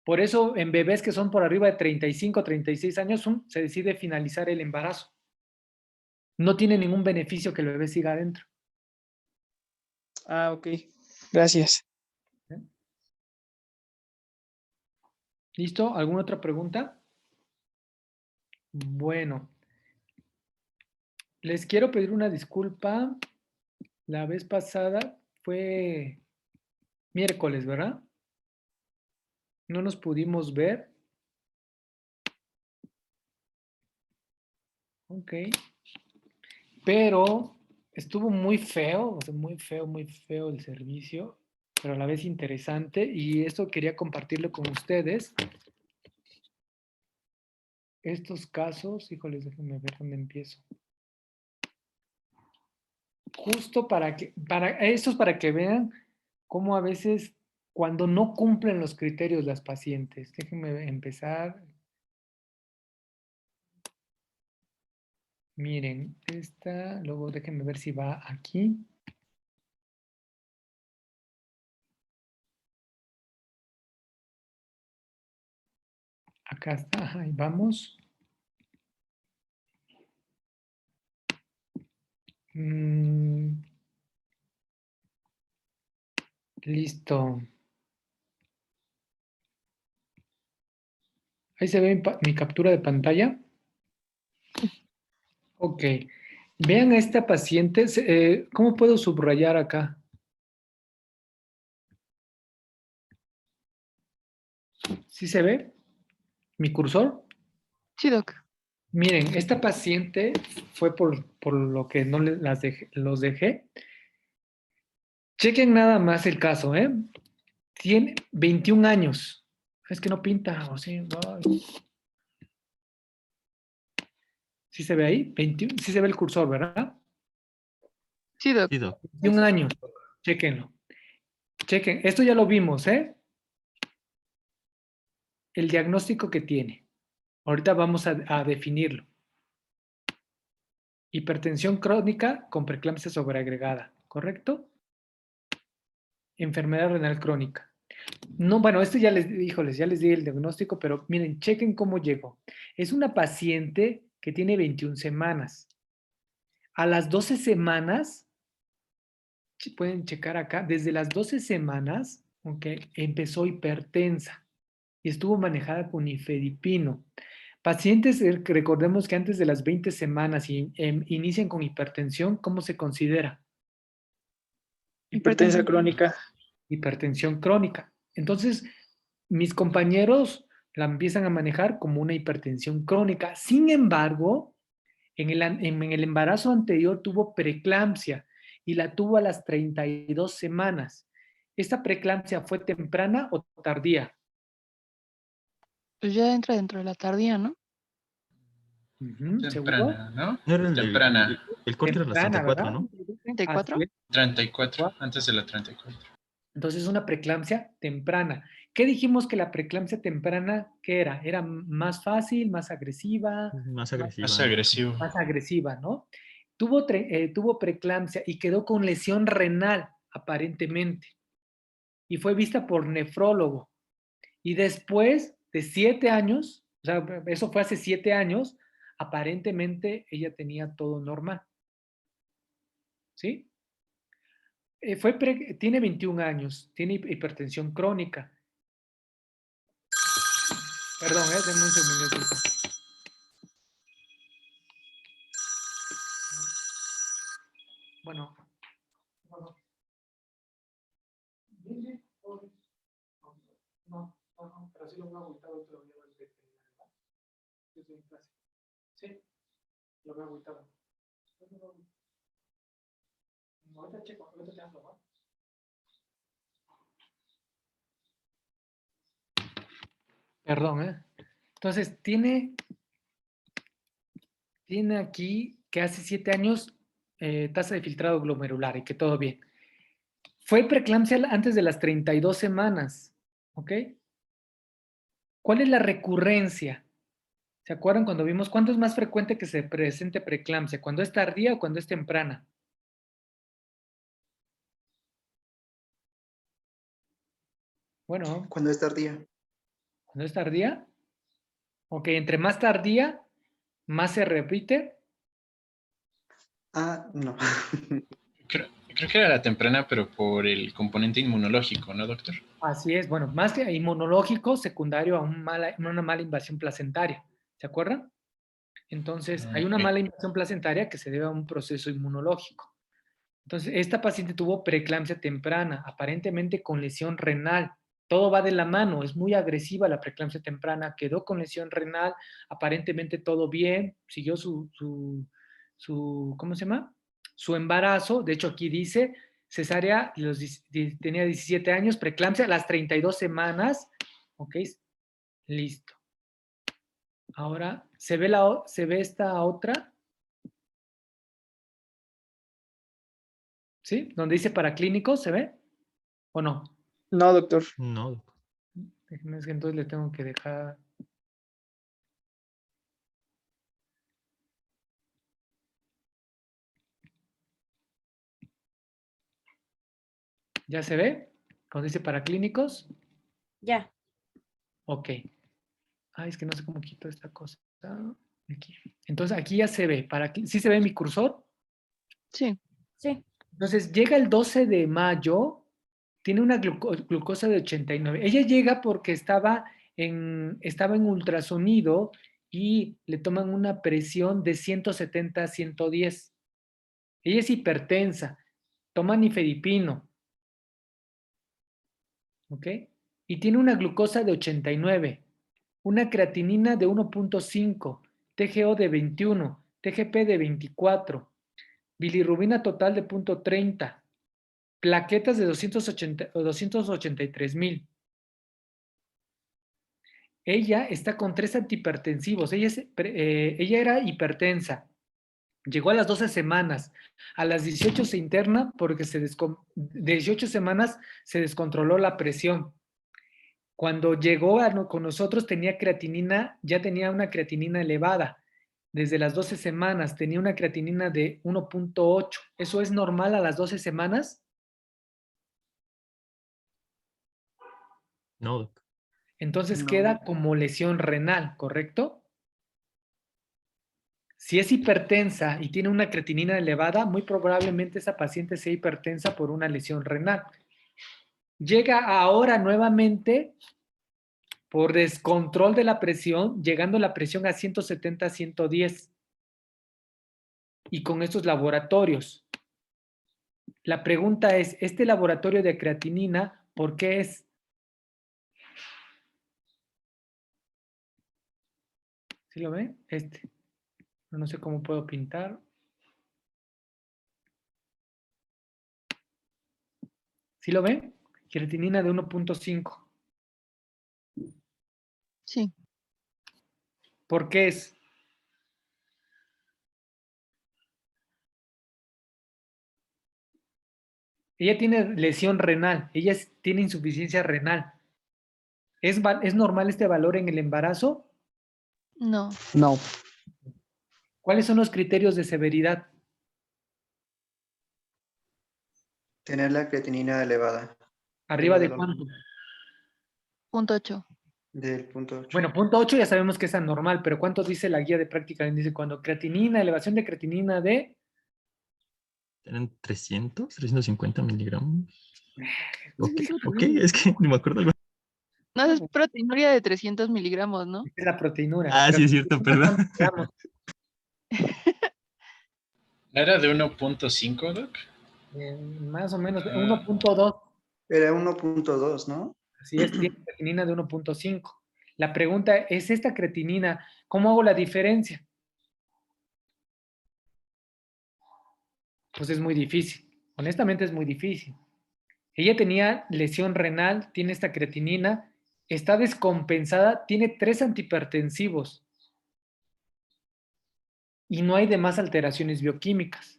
Por eso en bebés que son por arriba de 35, 36 años, se decide finalizar el embarazo. No tiene ningún beneficio que el bebé siga adentro. Ah, ok. Gracias. ¿Listo? ¿Alguna otra pregunta? Bueno, les quiero pedir una disculpa. La vez pasada fue miércoles, ¿verdad? No nos pudimos ver. Ok. Pero estuvo muy feo, o sea, muy feo el servicio. pero a la vez interesante, y esto quería compartirlo con ustedes. Estos casos, híjoles, déjenme ver dónde empiezo. Justo esto es para que vean cómo a veces cuando no cumplen los criterios las pacientes. Déjenme empezar. Miren, esta, luego déjenme ver si va aquí. Acá está, ahí vamos. Listo. Ahí se ve mi captura de pantalla. Ok. Vean a esta paciente. ¿Cómo puedo subrayar acá? ¿Sí se ve mi cursor? Sí, Doc. Miren, esta paciente fue por lo que no los dejé. Chequen nada más el caso, ¿eh? Tiene 21 años. Es que no pinta, o sí. Ay. ¿Sí se ve ahí? 21, sí se ve el cursor, ¿verdad? Sí, Doc. Sí, Doc. 21 años. Chequenlo. Chequen. Esto ya lo vimos, ¿eh? El diagnóstico que tiene. Ahorita vamos a definirlo. Hipertensión crónica con preeclampsia sobreagregada, ¿correcto? Enfermedad renal crónica. No, bueno, esto ya ya les di el diagnóstico, pero miren, chequen cómo llegó. Es una paciente que tiene 21 semanas. A las 12 semanas, pueden checar acá, desde las 12 semanas, empezó hipertensa y estuvo manejada con nifedipino. Pacientes, recordemos que antes de las 20 semanas inician con hipertensión, ¿cómo se considera? Hipertensa crónica. Hipertensión crónica. Entonces, mis compañeros la empiezan a manejar como una hipertensión crónica. Sin embargo, en el embarazo anterior tuvo preeclampsia y la tuvo a las 32 semanas. ¿Esta preeclampsia fue temprana o tardía? Pues ya entra dentro de la tardía, ¿no? ¿Seguro? Temprana, ¿no? No era Temprana. el corte era las Temprana, 34, ¿verdad? ¿no? 34. Así es. 34, antes de la 34. Entonces, una preeclampsia temprana. ¿Qué dijimos que la preeclampsia temprana, qué era? ¿Era más fácil, más agresiva? Más agresiva. Más agresivo. Más agresiva, ¿no? Tuvo preeclampsia y quedó con lesión renal, aparentemente. Y fue vista por nefrólogo. Y después de 7 años, o sea, eso fue hace 7 años, aparentemente ella tenía todo normal. ¿Sí? Tiene 21 años, tiene hipertensión crónica. Perdón, denme un segundito. Bueno. No, pero sí lo voy a agüitado y te lo llevo al veterinario, ¿verdad? Yo estoy en clase. Sí, lo voy a agüitado. Ahorita checo, ahorita te hablo, ¿va? Perdón, ¿eh? Entonces, tiene aquí que hace 7 años tasa de filtrado glomerular y que todo bien. Fue preeclampsia antes de las 32 semanas, ¿ok? ¿Cuál es la recurrencia? ¿Se acuerdan cuando vimos cuándo es más frecuente que se presente preeclampsia? ¿Cuando es tardía o cuando es temprana? Bueno. Cuando es tardía. ¿Cuando es tardía? Ok, entre más tardía, más se repite. Ah, no. Creo que era la temprana, pero por el componente inmunológico, ¿no, doctor? Así es, bueno, más que inmunológico, secundario a una mala invasión placentaria. ¿Se acuerdan? Entonces, hay una mala invasión placentaria que se debe a un proceso inmunológico. Entonces, esta paciente tuvo preeclampsia temprana, aparentemente con lesión renal. Todo va de la mano, es muy agresiva la preeclampsia temprana, quedó con lesión renal, aparentemente todo bien, siguió ¿cómo se llama? Su embarazo. De hecho, aquí dice, cesárea, tenía 17 años, preeclampsia a las 32 semanas. Ok, listo. Ahora, ¿se ve esta otra? ¿Sí? Donde dice para clínicos, ¿se ve? ¿O no? No, doctor. No. Déjenme, es que entonces le tengo que dejar. ¿Ya se ve? Cuando dice para clínicos. Ya. Ok. Ay, es que no sé cómo quito esta cosa. Aquí. Entonces aquí ya se ve. ¿Sí se ve mi cursor? Sí. Sí. Entonces llega el 12 de mayo, tiene una glucosa de 89. Ella llega porque estaba en ultrasonido y le toman una presión de 170 a 110. Ella es hipertensa, toma nifedipino, ¿ok? Y tiene una glucosa de 89, una creatinina de 1.5, TGO de 21, TGP de 24, bilirrubina total de 0.30, plaquetas de 283,000. Ella está con 3 antihipertensivos. Ella era hipertensa. Llegó a las 12 semanas. A las 18 se interna porque 18 semanas se descontroló la presión. Cuando llegó con nosotros ya tenía una creatinina elevada. Desde las 12 semanas tenía una creatinina de 1.8. ¿Eso es normal a las 12 semanas? No, doc. Entonces No. queda como lesión renal, ¿correcto? Si es hipertensa y tiene una creatinina elevada, muy probablemente esa paciente sea hipertensa por una lesión renal. Llega ahora nuevamente por descontrol de la presión, llegando la presión a 170 a 110. Y con estos laboratorios. La pregunta es, ¿este laboratorio de creatinina por qué es? ¿Sí lo ven? No sé cómo puedo pintar. ¿Sí lo ven? Creatinina de 1.5. Sí. ¿Por qué es? Ella tiene lesión renal, tiene insuficiencia renal. ¿Es normal este valor en el embarazo? No. No. ¿Cuáles son los criterios de severidad? Tener la creatinina elevada. ¿Arriba de cuánto? 0.8. Del punto 8. Bueno, 0.8 ya sabemos que es anormal, pero ¿cuánto dice la guía de práctica? Dice cuando creatinina, elevación de creatinina de... ¿Eran 350 miligramos? Ok, Eso ok, también. es que no me acuerdo algo. No, es proteinuria de 300 miligramos, ¿no? Es la proteinura. Ah, pero sí, es cierto, perdón. ¿Era de 1.5, Doc? Más o menos, 1.2. Era 1.2, ¿no? Así es, tiene creatinina de 1.5. La pregunta es, ¿esta creatinina, cómo hago la diferencia? Pues es muy difícil. Honestamente es muy difícil. Ella tenía lesión renal, tiene esta creatinina, está descompensada, tiene 3 antihipertensivos y no hay demás alteraciones bioquímicas.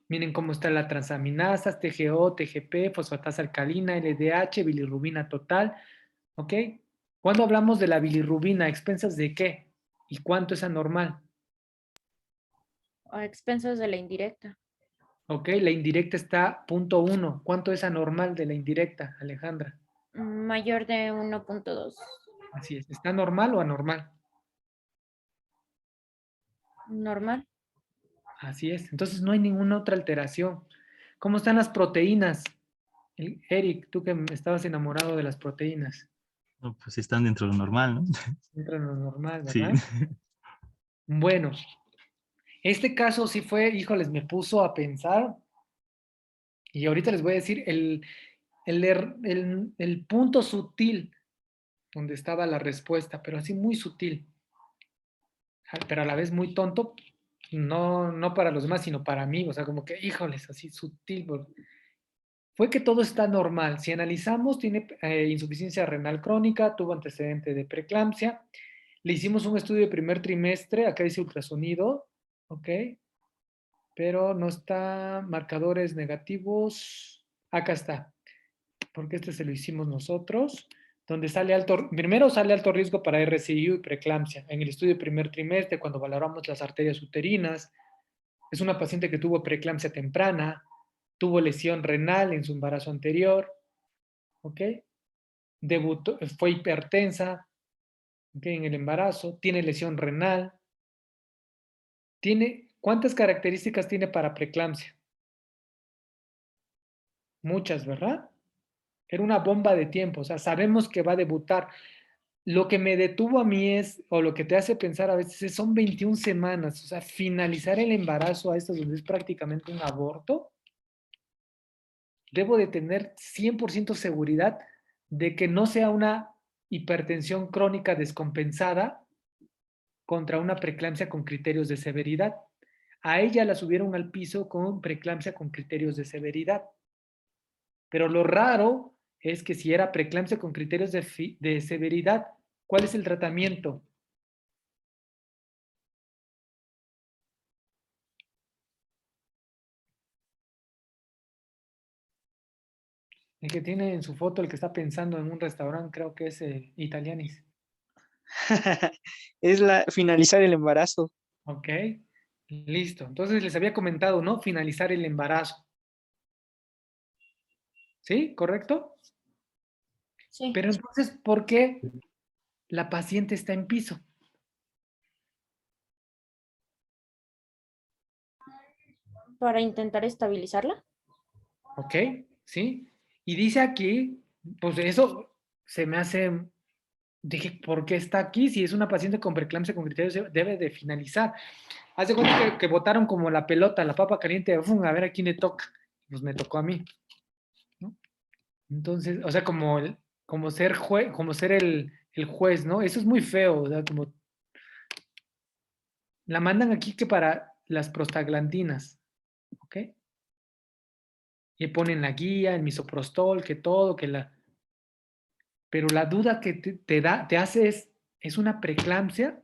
Miren cómo está la transaminasas, TGO, TGP, fosfatasa alcalina, LDH, bilirrubina total. ¿Ok? ¿Cuándo hablamos de la bilirrubina? ¿A expensas de qué? ¿Y cuánto es anormal? A expensas de la indirecta. ¿Ok? La indirecta está 0.1. ¿Cuánto es anormal de la indirecta, Alejandra? Mayor de 1.2. Así es. ¿Está normal o anormal? Normal. Así es. Entonces no hay ninguna otra alteración. ¿Cómo están las proteínas? Eric, tú que estabas enamorado de las proteínas. No, pues están dentro de lo normal, ¿no? Entra en lo normal, Sí. ¿verdad? Bueno, este caso sí fue, híjoles, me puso a pensar y ahorita les voy a decir el punto sutil donde estaba la respuesta, pero así muy sutil, pero a la vez muy tonto, no para los demás, sino para mí, o sea, como que, híjoles, así sutil, fue que todo está normal. Si analizamos, tiene insuficiencia renal crónica, tuvo antecedente de preeclampsia, le hicimos un estudio de primer trimestre, acá dice ultrasonido, ¿ok? Pero no está marcadores negativos, acá está, porque este se lo hicimos nosotros, donde sale primero sale alto riesgo para RCIU y preeclampsia. En el estudio de primer trimestre, cuando valoramos las arterias uterinas, es una paciente que tuvo preeclampsia temprana, tuvo lesión renal en su embarazo anterior, ¿ok? Debutó, fue hipertensa, ¿ok? En el embarazo, tiene lesión renal, ¿cuántas características tiene para preeclampsia? Muchas, ¿verdad? Era una bomba de tiempo, o sea, sabemos que va a debutar. Lo que me detuvo a mí es, o lo que te hace pensar a veces, son 21 semanas, o sea, finalizar el embarazo a esto donde es prácticamente un aborto, debo de tener 100% seguridad de que no sea una hipertensión crónica descompensada contra una preeclampsia con criterios de severidad. A ella la subieron al piso con preeclampsia con criterios de severidad. Pero lo raro es que si era preeclampsia con criterios de severidad, ¿cuál es el tratamiento? El que tiene en su foto, el que está pensando en un restaurante, creo que es Italianis. Es finalizar el embarazo. Ok, listo. Entonces les había comentado, ¿no? Finalizar el embarazo. ¿Sí? ¿Correcto? Sí. Pero entonces, ¿por qué la paciente está en piso? Para intentar estabilizarla. ¿Ok? ¿Sí? Y dice aquí, pues eso se me hace, dije, ¿por qué está aquí? Si es una paciente con preeclampsia con criterios, debe de finalizar. Haz de cuenta que botaron como la pelota, la papa caliente, a ver a quién le toca. Pues me tocó a mí, ¿no? Entonces, o sea, como ser el juez, ¿no? Eso es muy feo, o sea, como la mandan aquí que para las prostaglandinas, ¿ok? Y ponen la guía, el misoprostol, que todo, que la... Pero la duda que te hace ¿es una preeclampsia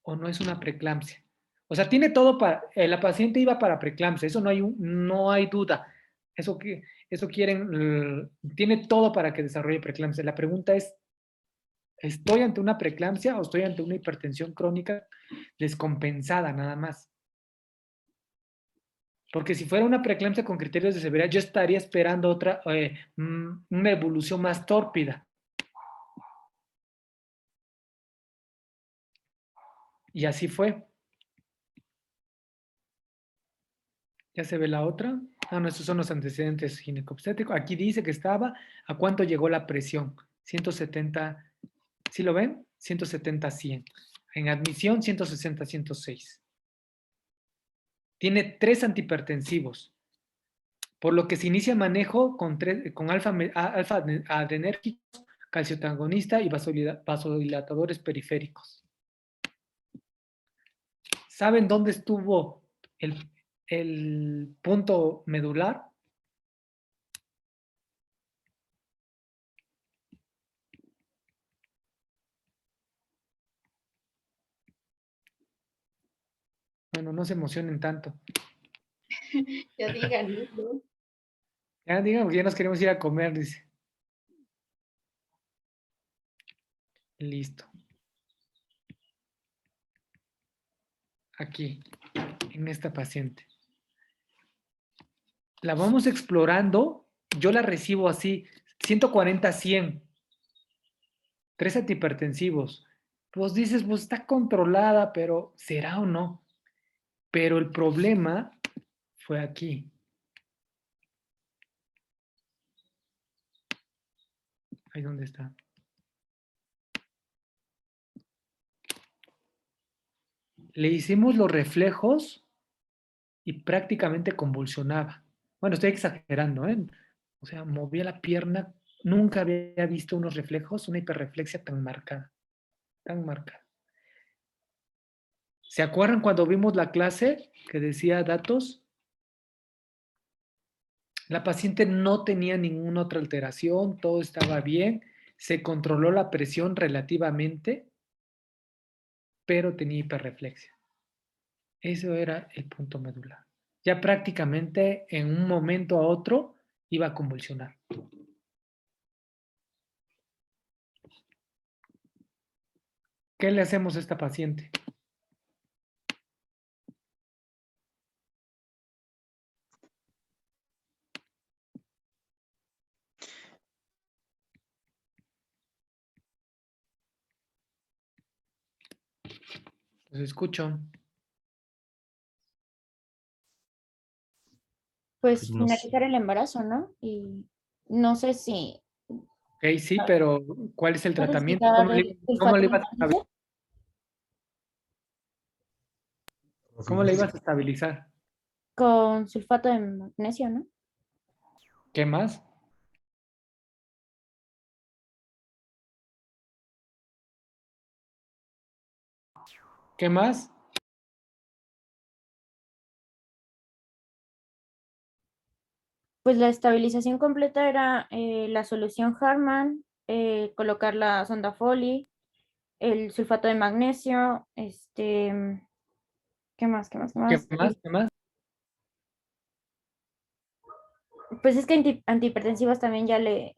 o no es una preeclampsia? O sea, tiene todo para... la paciente iba para preeclampsia, eso no hay duda. Eso quieren, tiene todo para que desarrolle preeclampsia. La pregunta es, ¿estoy ante una preeclampsia o estoy ante una hipertensión crónica descompensada nada más? Porque si fuera una preeclampsia con criterios de severidad, yo estaría esperando una evolución más tórpida. Y así fue. Ya se ve la otra. Ah, no, estos son los antecedentes ginecobstétricos. Aquí dice que estaba, ¿a cuánto llegó la presión? 170, ¿sí lo ven? 170, 100. En admisión, 160, 106. Tiene 3 antihipertensivos, por lo que se inicia manejo con alfa-adrenérgicos, calciotangonista y vasodilatadores periféricos. ¿Saben dónde estuvo el punto medular? Bueno, no se emocionen tanto. Ya digan, ¿no? Ya digan, porque ya nos queremos ir a comer, dice. Listo. Aquí, en esta paciente. La vamos explorando. Yo la recibo así, 140, 100. 3 antihipertensivos. Pues dices, pues está controlada, pero ¿será o no? Pero el problema fue aquí. Ahí donde está. Le hicimos los reflejos y prácticamente convulsionaba. Bueno, estoy exagerando, ¿eh? O sea, movía la pierna. Nunca había visto unos reflejos, una hiperreflexia tan marcada. Tan marcada. ¿Se acuerdan cuando vimos la clase que decía datos? La paciente no tenía ninguna otra alteración, todo estaba bien, se controló la presión relativamente, pero tenía hiperreflexia. Eso era el punto medular. Ya prácticamente en un momento a otro iba a convulsionar. ¿Qué le hacemos a esta paciente? Los escucho. Pues No sé. finalizar el embarazo, ¿no? Y no sé si... Ok, sí, pero ¿cuál es el ¿Puedes tratamiento? explicar ¿Cómo el cómo sulfato le de ibas a magnesio? ¿Cómo le ibas a estabilizar? Con sulfato de magnesio, ¿no? ¿Qué más? ¿Qué más? Pues la estabilización completa era la solución Harman, colocar la sonda Foley, el sulfato de magnesio, ¿qué más? ¿Qué más? ¿Qué ¿Qué más? más? ¿Qué más? Pues es que antihipertensivos también ya le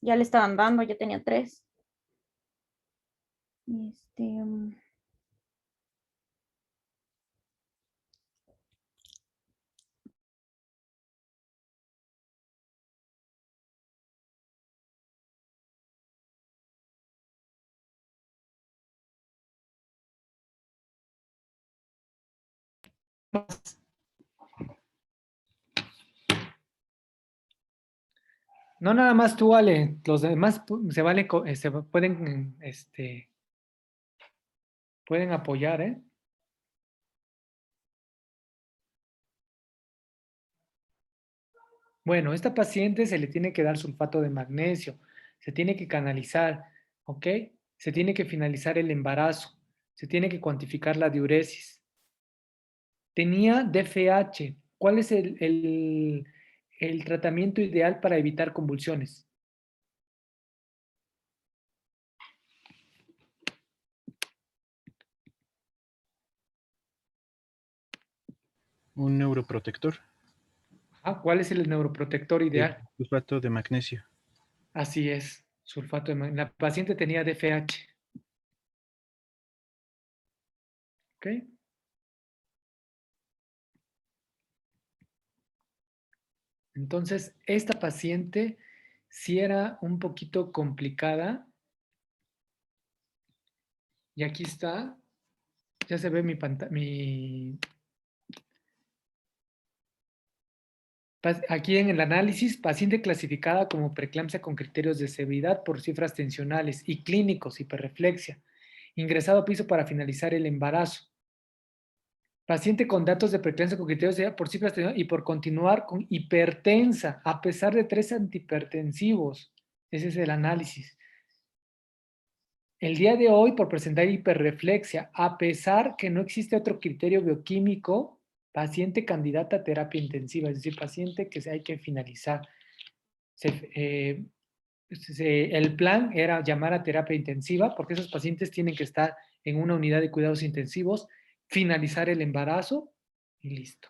estaban dando, ya tenía 3. Este, mm, No nada más tú, Ale. Los demás se pueden, pueden apoyar, ¿eh? Bueno, a esta paciente se le tiene que dar sulfato de magnesio, se tiene que canalizar, ¿ok? Se tiene que finalizar el embarazo, se tiene que cuantificar la diuresis. Tenía DFH. ¿Cuál es el tratamiento ideal para evitar convulsiones? Un neuroprotector, Ah, ¿cuál es el neuroprotector el ideal? sulfato de magnesio. Así es, sulfato de magnesio. La paciente tenía DFH, ¿ok? Entonces, esta paciente sí era un poquito complicada. Y aquí está, ya se ve mi pantalla, aquí en el análisis, paciente clasificada como preeclampsia con criterios de severidad por cifras tensionales y clínicos, hiperreflexia. Ingresado a piso para finalizar el embarazo. Paciente con datos de preeclampsia con criterios de por cifras tensionales y por continuar con hipertensa, a pesar de 3 antihipertensivos. Ese es el análisis. El día de hoy, por presentar hiperreflexia, a pesar que no existe otro criterio bioquímico, paciente candidata a terapia intensiva, es decir, paciente que hay que finalizar. El plan era llamar a terapia intensiva porque esos pacientes tienen que estar en una unidad de cuidados intensivos, finalizar el embarazo y listo.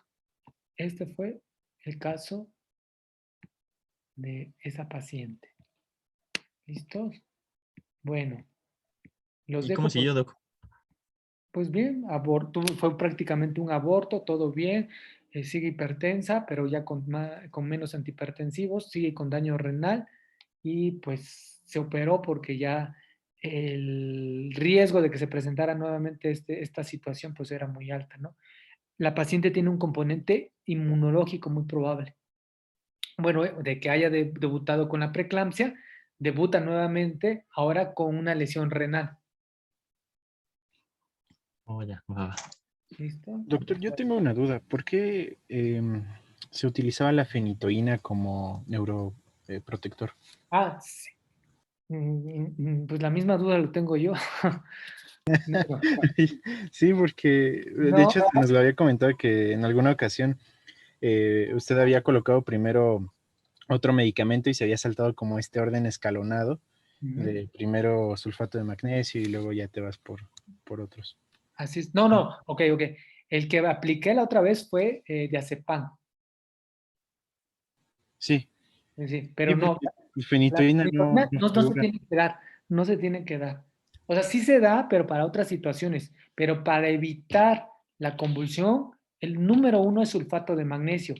Este fue el caso de esa paciente. ¿Listos? Bueno, los ¿Y cómo dejo por... siguió, Doc? Pues bien, aborto, fue prácticamente un aborto, todo bien, sigue hipertensa, pero ya con menos antihipertensivos, sigue con daño renal y pues se operó porque ya el riesgo de que se presentara nuevamente esta situación pues era muy alta, ¿no? La paciente tiene un componente inmunológico muy probable. Bueno, de que haya debutado con la preeclampsia, debuta nuevamente ahora con una lesión renal. Oh, ya, va. ¿Listo? Doctor, yo tengo una duda. ¿Por qué se utilizaba la fenitoína como neuroprotector? Ah, sí. Pues la misma duda lo tengo yo. No, Sí, porque de no, hecho nos lo había comentado que en alguna ocasión usted había colocado primero otro medicamento y se había saltado como este orden escalonado ujú, de primero sulfato de magnesio y luego ya te vas por otros. así es. No, no, ok, ok. El que apliqué la otra vez fue diazepam. Sí, Sí, sí, pero no, porque el la fenitoína no, fenitoína no no se figura. tiene que dar, no se tiene que dar. O sea, sí se da, pero para otras situaciones. Pero para evitar la convulsión, el número uno es sulfato de magnesio.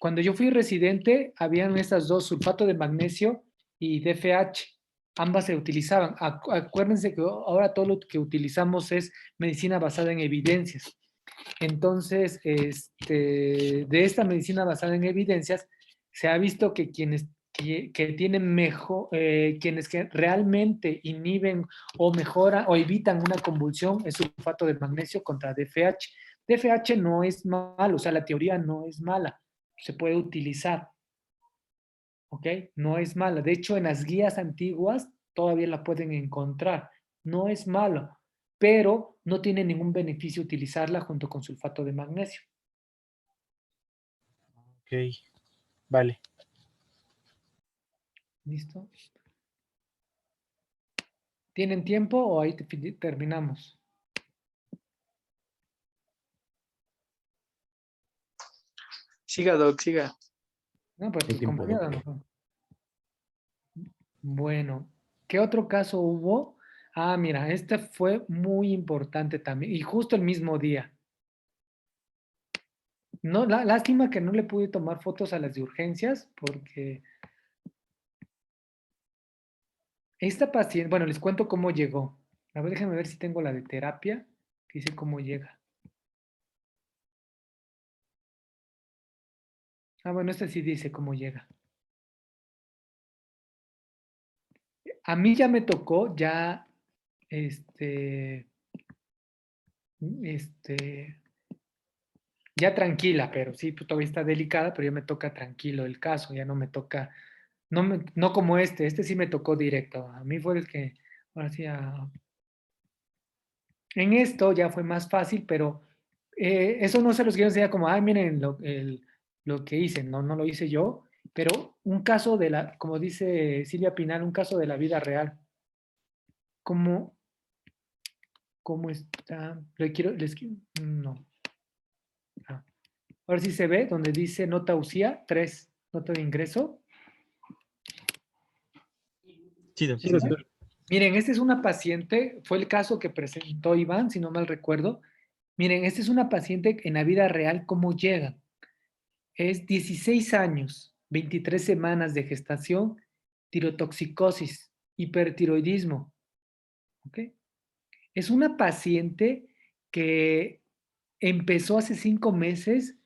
Cuando yo fui residente, habían estas dos, sulfato de magnesio y DFH. Ambas se utilizaban. Acuérdense que ahora todo lo que utilizamos es medicina basada en evidencias. Entonces, de esta medicina basada en evidencias, se ha visto que que tienen mejor, quienes que realmente inhiben o mejoran o evitan una convulsión es sulfato de magnesio contra DFH. DFH no es malo, o sea, la teoría no es mala, se puede utilizar, ¿ok? No es mala. De hecho, en las guías antiguas todavía la pueden encontrar. No es malo, pero no tiene ningún beneficio utilizarla junto con sulfato de magnesio. Ok, vale. ¿Listo? ¿Tienen tiempo o ahí terminamos? Siga, Doc, siga. No, pues Hay tus tiempo, compañeros. doctor. ¿No? Bueno, ¿qué otro caso hubo? Ah, mira, este fue muy importante también y justo el mismo día. No, lástima que no le pude tomar fotos a las de urgencias porque esta paciente, bueno, les cuento cómo llegó. A ver, déjenme ver si tengo la de terapia, que dice cómo llega. Ah, bueno, esta sí dice cómo llega. A mí ya me tocó, ya, este, ya tranquila, pero sí, pues, todavía está delicada, pero ya me toca tranquilo el caso, ya no me toca, no como este sí me tocó directo. A mí fue el que, ahora sí, en esto ya fue más fácil, pero eso no se los quiero enseñar como, ay, miren lo que hice, no lo hice yo, pero un caso como dice Silvia Pinal, un caso de la vida real. ¿Cómo, cómo está? No. Ah. Ahora sí se ve donde dice nota UCIA 3, nota de ingreso. Sí, Sí, doctor. doctor. Miren, esta es una paciente, fue el caso que presentó Iván, si no mal recuerdo. Miren, esta es una paciente en la vida real, ¿cómo llega? Es 16 años, 23 semanas de gestación, tirotoxicosis, hipertiroidismo. ¿Ok? Es una paciente que empezó hace 5 meses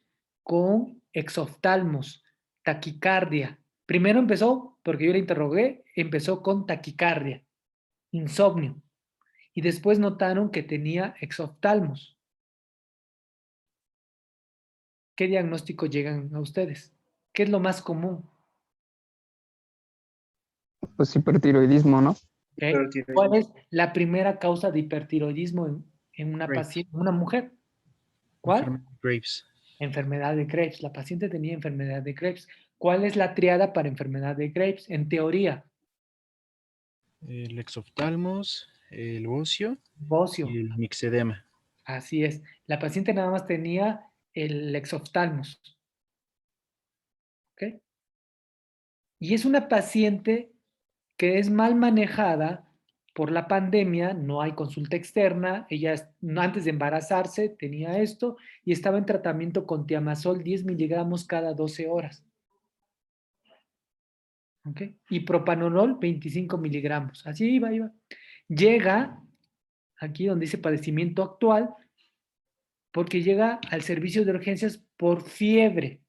con exoftalmos, taquicardia. Primero empezó, porque yo le interrogué, empezó con taquicardia, insomnio. Y después notaron que tenía exoftalmos. ¿Qué diagnóstico llegan a ustedes? ¿Qué es lo más común? Pues hipertiroidismo, ¿no? ¿Ok? ¿Cuál Hipertiroidismo. es la primera causa de hipertiroidismo en una Graves. paciente, una mujer? ¿Cuál? Enfermedad de Graves. Enfermedad de Graves. La paciente tenía enfermedad de Graves. ¿Cuál es la triada para enfermedad de Graves? En teoría, El exoftalmos, el bocio bocio. y el mixedema. Así es. La paciente nada más tenía el exoftalmos. ¿Ok? Y es una paciente que es mal manejada por la pandemia, no hay consulta externa, ella antes de embarazarse tenía esto y estaba en tratamiento con tiamazol 10 miligramos cada 12 horas. ¿Ok? Y propanolol 25 miligramos. Así iba. Llega aquí donde dice padecimiento actual, porque llega al servicio de urgencias por fiebre,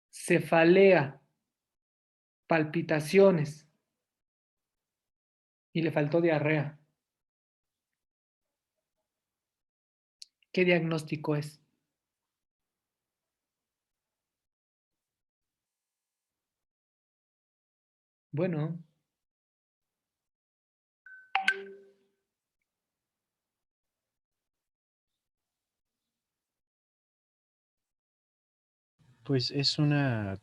cefalea, palpitaciones y le faltó diarrea. ¿Qué diagnóstico es? Bueno, Pues es una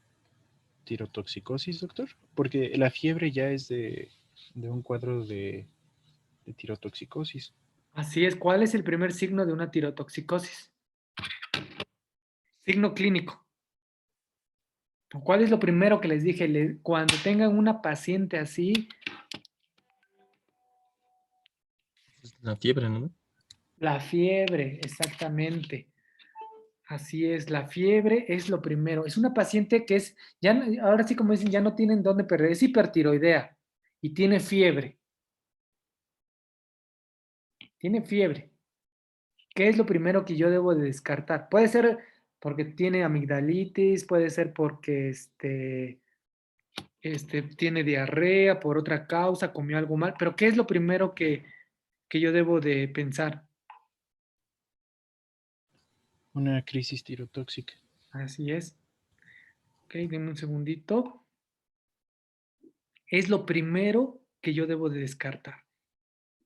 tirotoxicosis, doctor, porque la fiebre ya es de un cuadro de tirotoxicosis. así es. ¿Cuál es el primer signo de una tirotoxicosis? Signo clínico. ¿Cuál es lo primero que les dije? Cuando tengan una paciente así, La fiebre, ¿no? la fiebre, exactamente. Así es, la fiebre es lo primero. Es una paciente que es, ya, ahora sí como dicen, ya no tienen dónde perder, es hipertiroidea y tiene fiebre. Tiene fiebre. ¿Qué es lo primero que yo debo de descartar? Puede ser porque tiene amigdalitis, puede ser porque tiene diarrea por otra causa, comió algo mal, pero ¿qué es lo primero que yo debo de pensar? Una crisis tirotóxica. Así es. Ok, denme un segundito. Es lo primero que yo debo de descartar.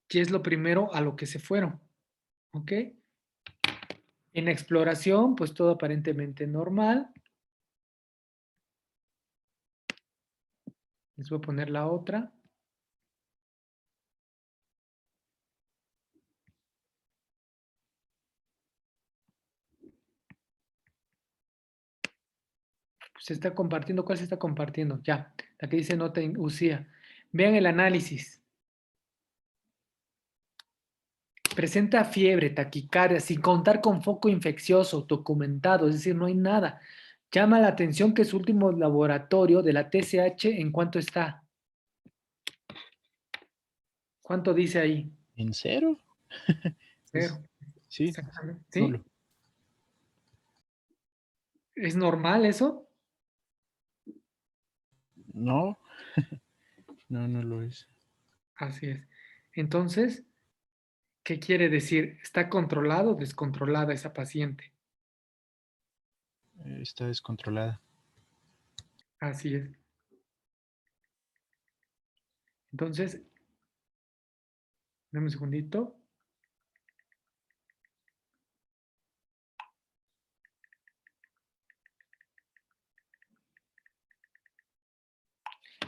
¿Qué es lo primero a lo que se fueron? ¿Ok? En exploración, pues todo aparentemente normal. Les voy a poner la otra. Se está compartiendo. ¿Cuál se está compartiendo? Ya, la que dice nota en UCIA. Vean el análisis. Presenta fiebre, taquicardia, sin contar con foco infeccioso documentado, es decir, no hay nada. Llama la atención que su último laboratorio de la TSH, ¿en cuánto está? ¿Cuánto dice ahí? ¿En cero? Cero. Sí, Exactamente. ¿Sí? nulo. ¿Es normal eso? No, no, no lo es. Así es. Entonces, ¿qué quiere decir? ¿Está controlado o descontrolada esa paciente? Está descontrolada. Así es. Entonces, dame un segundito.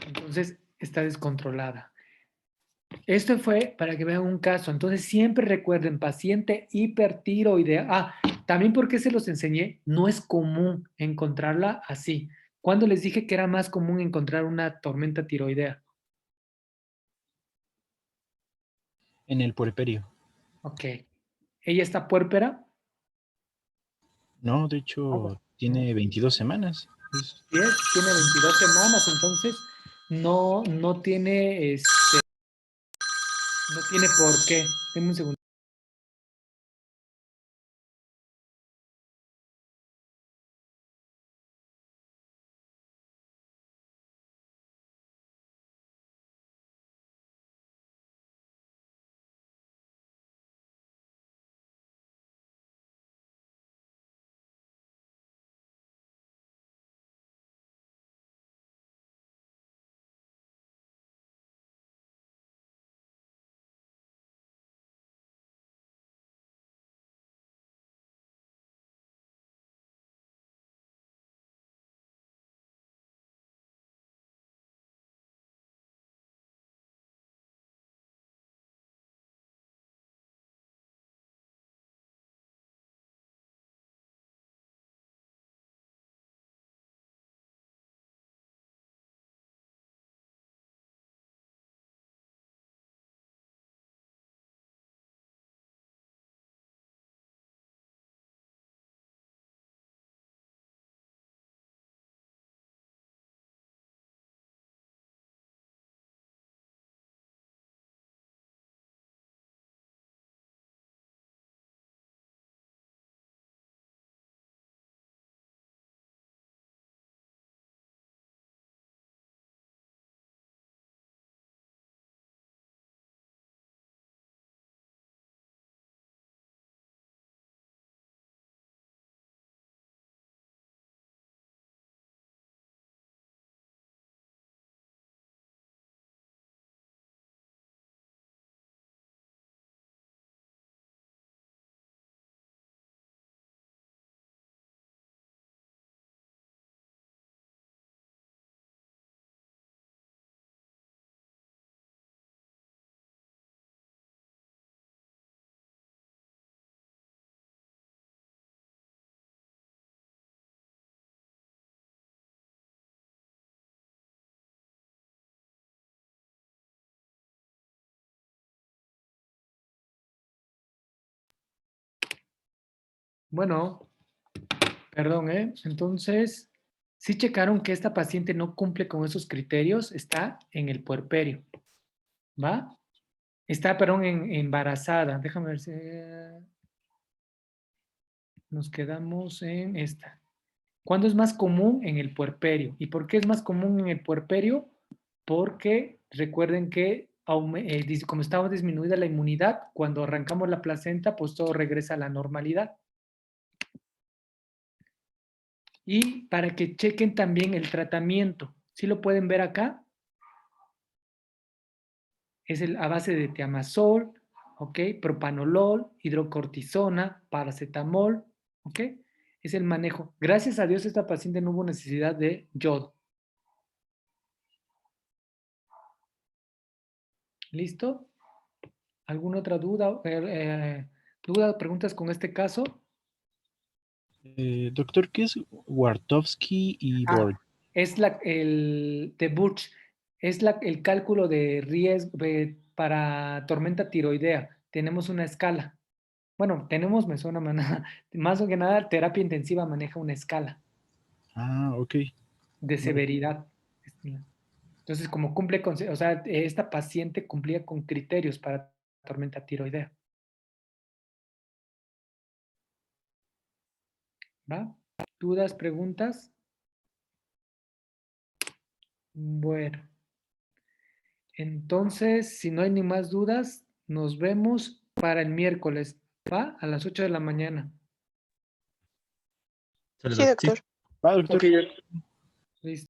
Entonces, está descontrolada. Esto fue para que vean un caso. Entonces, siempre recuerden, paciente hipertiroidea. Ah, también porque se los enseñé, no es común encontrarla así. ¿Cuándo les dije que era más común encontrar una tormenta tiroidea? En el puerperio. Ok. ¿Ella está puérpera? No, de Agua. hecho, ¿No? tiene 22 semanas. Sí tiene 22 semanas, entonces no tiene, no tiene por qué. Denme un segundo. Bueno, perdón, ¿eh? Entonces, si checaron que esta paciente no cumple con esos criterios, está en el puerperio, ¿va? Está, perdón, embarazada. Déjame ver si... Nos quedamos en esta. ¿Cuándo es más común? En el puerperio. ¿Y por qué es más común en el puerperio? Porque recuerden que como estaba disminuida la inmunidad, cuando arrancamos la placenta, pues todo regresa a la normalidad. Y para que chequen también el tratamiento. ¿Sí lo pueden ver acá? Es a base de tiamazol, ¿ok? Propanolol, hidrocortisona, paracetamol, ¿ok? Es el manejo. Gracias a Dios esta paciente no hubo necesidad de yodo. ¿Listo? ¿Alguna otra duda? ¿Preguntas con este caso? Doctor, ¿qué es Wartowski y Borg? Es el de Burch. Es el cálculo de riesgo para tormenta tiroidea. Tenemos una escala. Bueno, me suena más que nada, terapia intensiva maneja una escala. Ah, ok. De severidad. Entonces, como cumple con, o sea, esta paciente cumplía con criterios para tormenta tiroidea. ¿Va? ¿Dudas, preguntas? Bueno. Entonces, si no hay ni más dudas, nos vemos para el miércoles, ¿va? A las 8 de la mañana. Sí, doctor. Va, doctor. Listo.